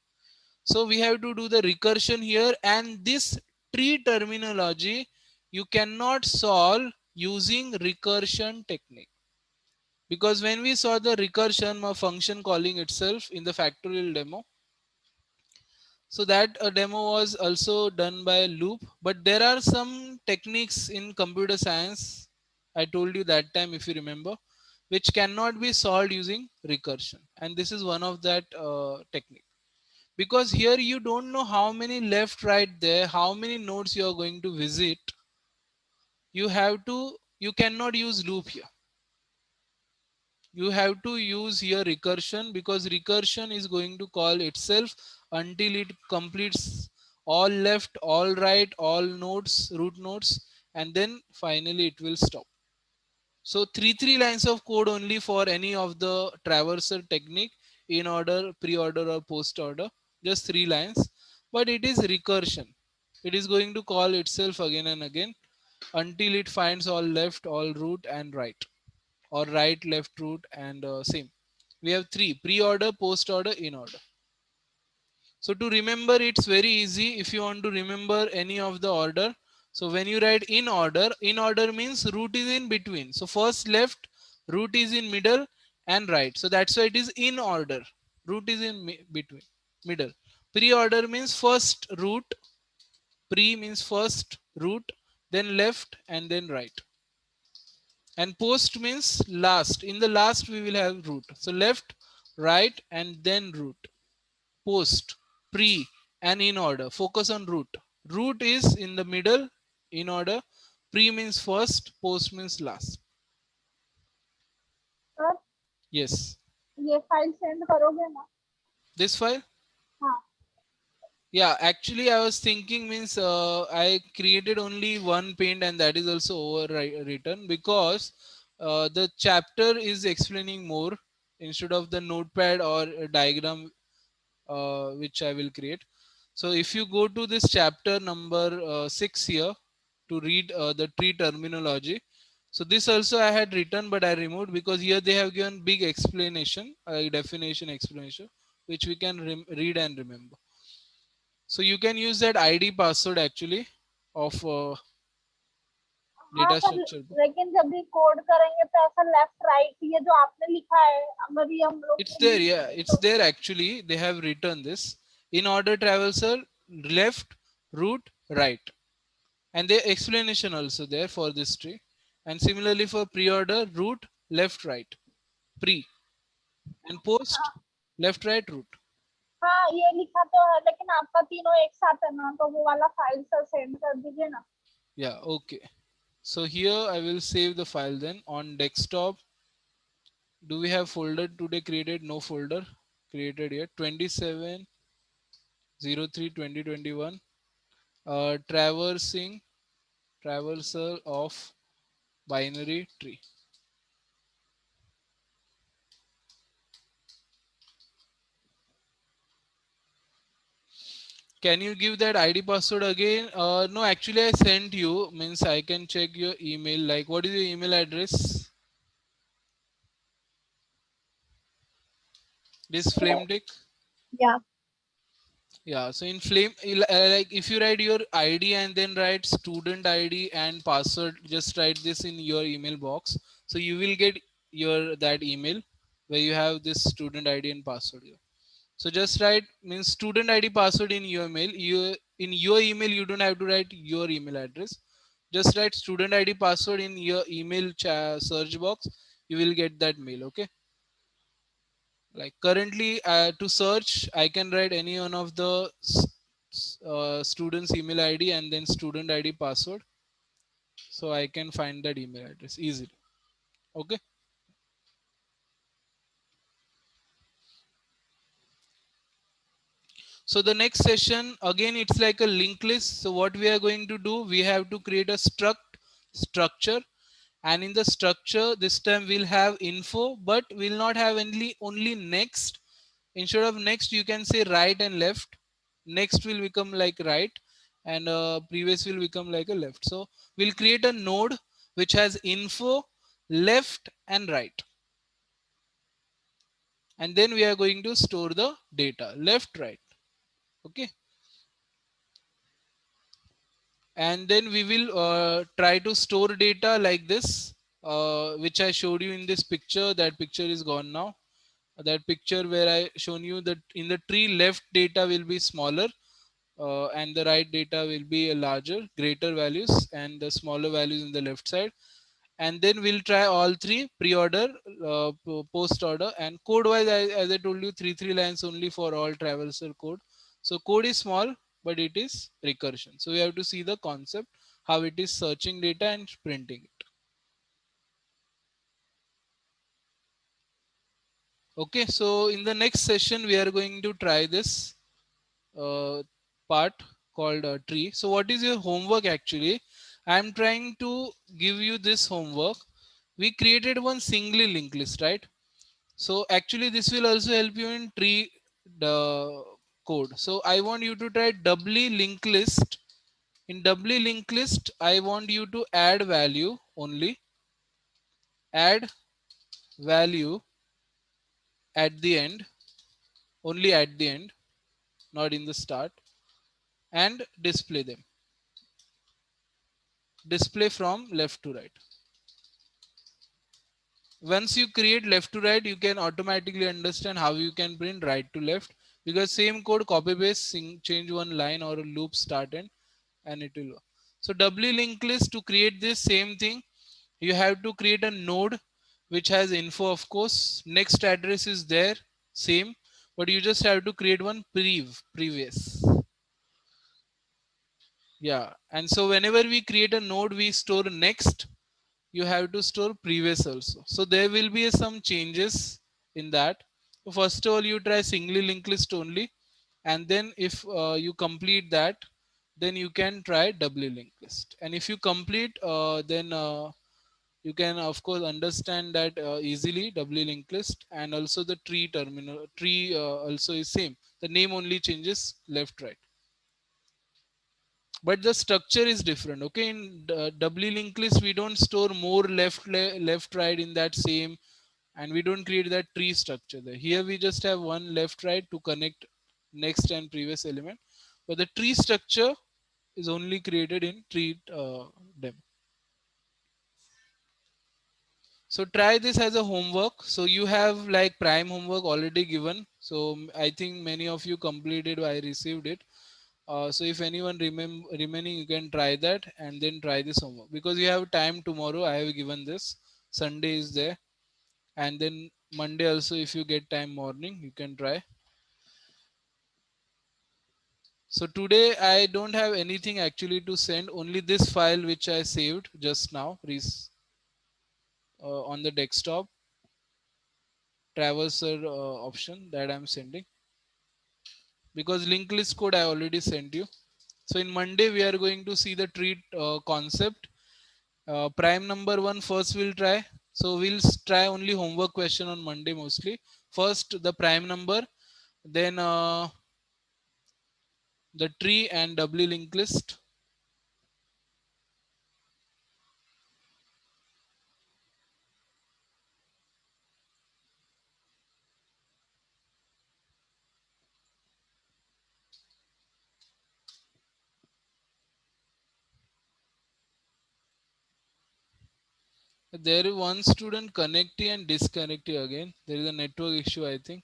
So we have to do the recursion here, and this tree terminology you cannot solve using recursion technique. Because when we saw the recursion of function calling itself in the factorial demo, so that a demo was also done by loop. But there are some techniques in computer science, I told you that time if you remember, which cannot be solved using recursion, and this is one of that technique. Because here you don't know how many left, right there, how many nodes you are going to visit. You cannot use loop here. You have to use here recursion, because recursion is going to call itself until it completes all left, all right, all nodes, root nodes, and then finally it will stop. So three lines of code only for any of the traverser technique, in order, pre-order, or post-order, just 3 lines. But it is recursion. It is going to call itself again and again until it finds all left, all root, and right, or right, left, root, and same. We have three: pre-order, post-order, in-order. So to remember, it's very easy. If you want to remember any of the order, so when you write in order means root is in between. So first left, root is in middle, and right. So that's why it is in order. Root is in between, middle. Pre-order means first root. Pre means first root, then left, and then right. And post means last. In the last we will have root. So left, right, and then root. Post, pre, and in order. Focus on root. Root is in the middle, in order. Pre means first, post means last. Sir Yes. ये file send करोगे ना? This file? हाँ. Yeah, actually I was thinking means I created only one paint, and that is also overwritten, because the chapter is explaining more instead of the notepad or a diagram which I will create. So if you go to this chapter number 6 here to read the tree terminology. So this also I had written, but I removed, because here they have given big explanation, definition explanation, which we can read and remember. So you can use that ID password actually of हाँ data sir, structure. लेकिन जब भी code करेंगे तो ऐसा left right ये जो आपने लिखा है, अगर ये हम लोग It's there, yeah, it's there actually. They have written this. In order traversal, left, root, right. And the explanation also there for this tree. And similarly for pre-order, root, left, right, pre. And post, left, right, root. हाँ ये लिखा तो है, लेकिन आपका तीनों एक साथ है ना, तो वो वाला फाइल सर सेंड कर दीजिए ना. Yeah, okay. So here I will save the file then on desktop. Do we have folder today created? No folder created yet. 27/03/2021. Traversing traversal of binary tree. Can you give that ID password again? No, actually I sent you, means I can check your email. Like, what is your email address? This flame tick. Yeah. Yeah, so in flame, like if you write your ID and then write student ID and password, just write this in your email box. So you will get your that email where you have this student ID and password here. So just write means student ID password in your mail. You in your email you don't have to write your email address. Just write student ID password in your email search box. You will get that mail. Okay. Like currently to search, I can write any one of the student's email ID and then student ID password. So I can find that email address easily. Okay. So the next session, again, it's like a linked list. So what we are going to do, we have to create a structure. And in the structure, this time we'll have info, but we'll not have only next. Instead of next, you can say right and left. Next will become like right and previous will become like a left. So we'll create a node which has info, left and right. And then we are going to store the data, left, right. Okay. And then we will try to store data like this, which I showed you in this picture. That picture is gone now. That picture where I shown you that in the tree left data will be smaller and the right data will be a larger, greater values and the smaller values in the left side. And then we'll try all three: pre-order, post order, and code wise, as I told you, three lines only for all traversal code. So code is small, but it is recursion. So we have to see the concept, how it is searching data and printing it. Okay, so in the next session, we are going to try this part called tree. So what is your homework actually? I am trying to give you this homework. We created one singly linked list, right? So actually this will also help you in tree the code. So I want you to try doubly linked list. In doubly linked list, I want you to add value only. Add value at the end, only at the end, not in the start, and display them. Display from left to right. Once you create left to right, you can automatically understand how you can print right to left, because same code copy paste, change one line or a loop start end, and it will work. So doubly linked list, to create this same thing, you have to create a node which has info, of course. Next address is there, same, but you just have to create one previous. Yeah, and so whenever we create a node, we store next. You have to store previous also. So there will be some changes in that. So first of all, you try singly linked list only, and then if you complete that, then you can try doubly linked list. And if you complete, then you can of course understand that easily doubly linked list. And also the tree terminal tree also is same. The name only changes left right, but the structure is different. Okay, in doubly linked list we don't store more left right in that same, and we don't create that tree structure there. Here we just have one left right to connect next and previous element, but the tree structure is only created in tree dem. So try this as a homework. So you have like prime homework already given. So I think many of you completed. I received it. So if anyone remaining, you can try that and then try this homework because you have time tomorrow. I have given this. Sunday is there, and then Monday also. If you get time morning, you can try. So today I don't have anything actually to send. Only this file which I saved just now, on the desktop. Traverser option that I'm sending because linked list code I already sent you. So in Monday we are going to see the tree concept. Prime number one first we'll try. So we'll try only homework question on Monday mostly. First the prime number, then the tree and doubly linked list. There is one student connecting and disconnecting again. There is a network issue, I think.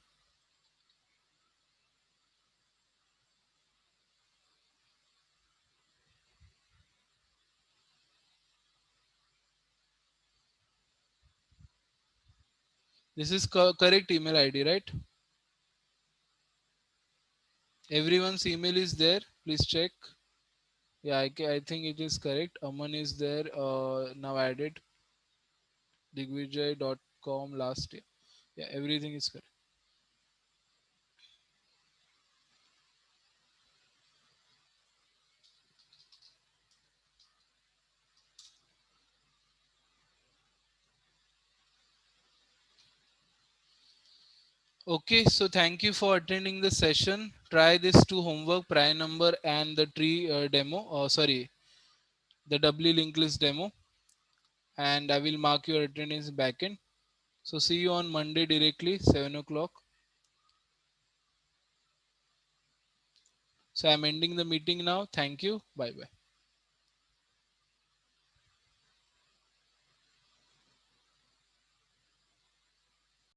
This is correct email ID, right? Everyone's email is there. Please check. Yeah, I think it is correct. Aman is there. Now added digvijay.com last year. Yeah, everything is correct. Okay, so thank you for attending the session. Try this two homework, prime number and the tree demo. Sorry, the doubly linked list demo. And I will mark your attendance backend. So see you on Monday directly, 7 o'clock. So I'm ending the meeting now. Thank you. Bye bye.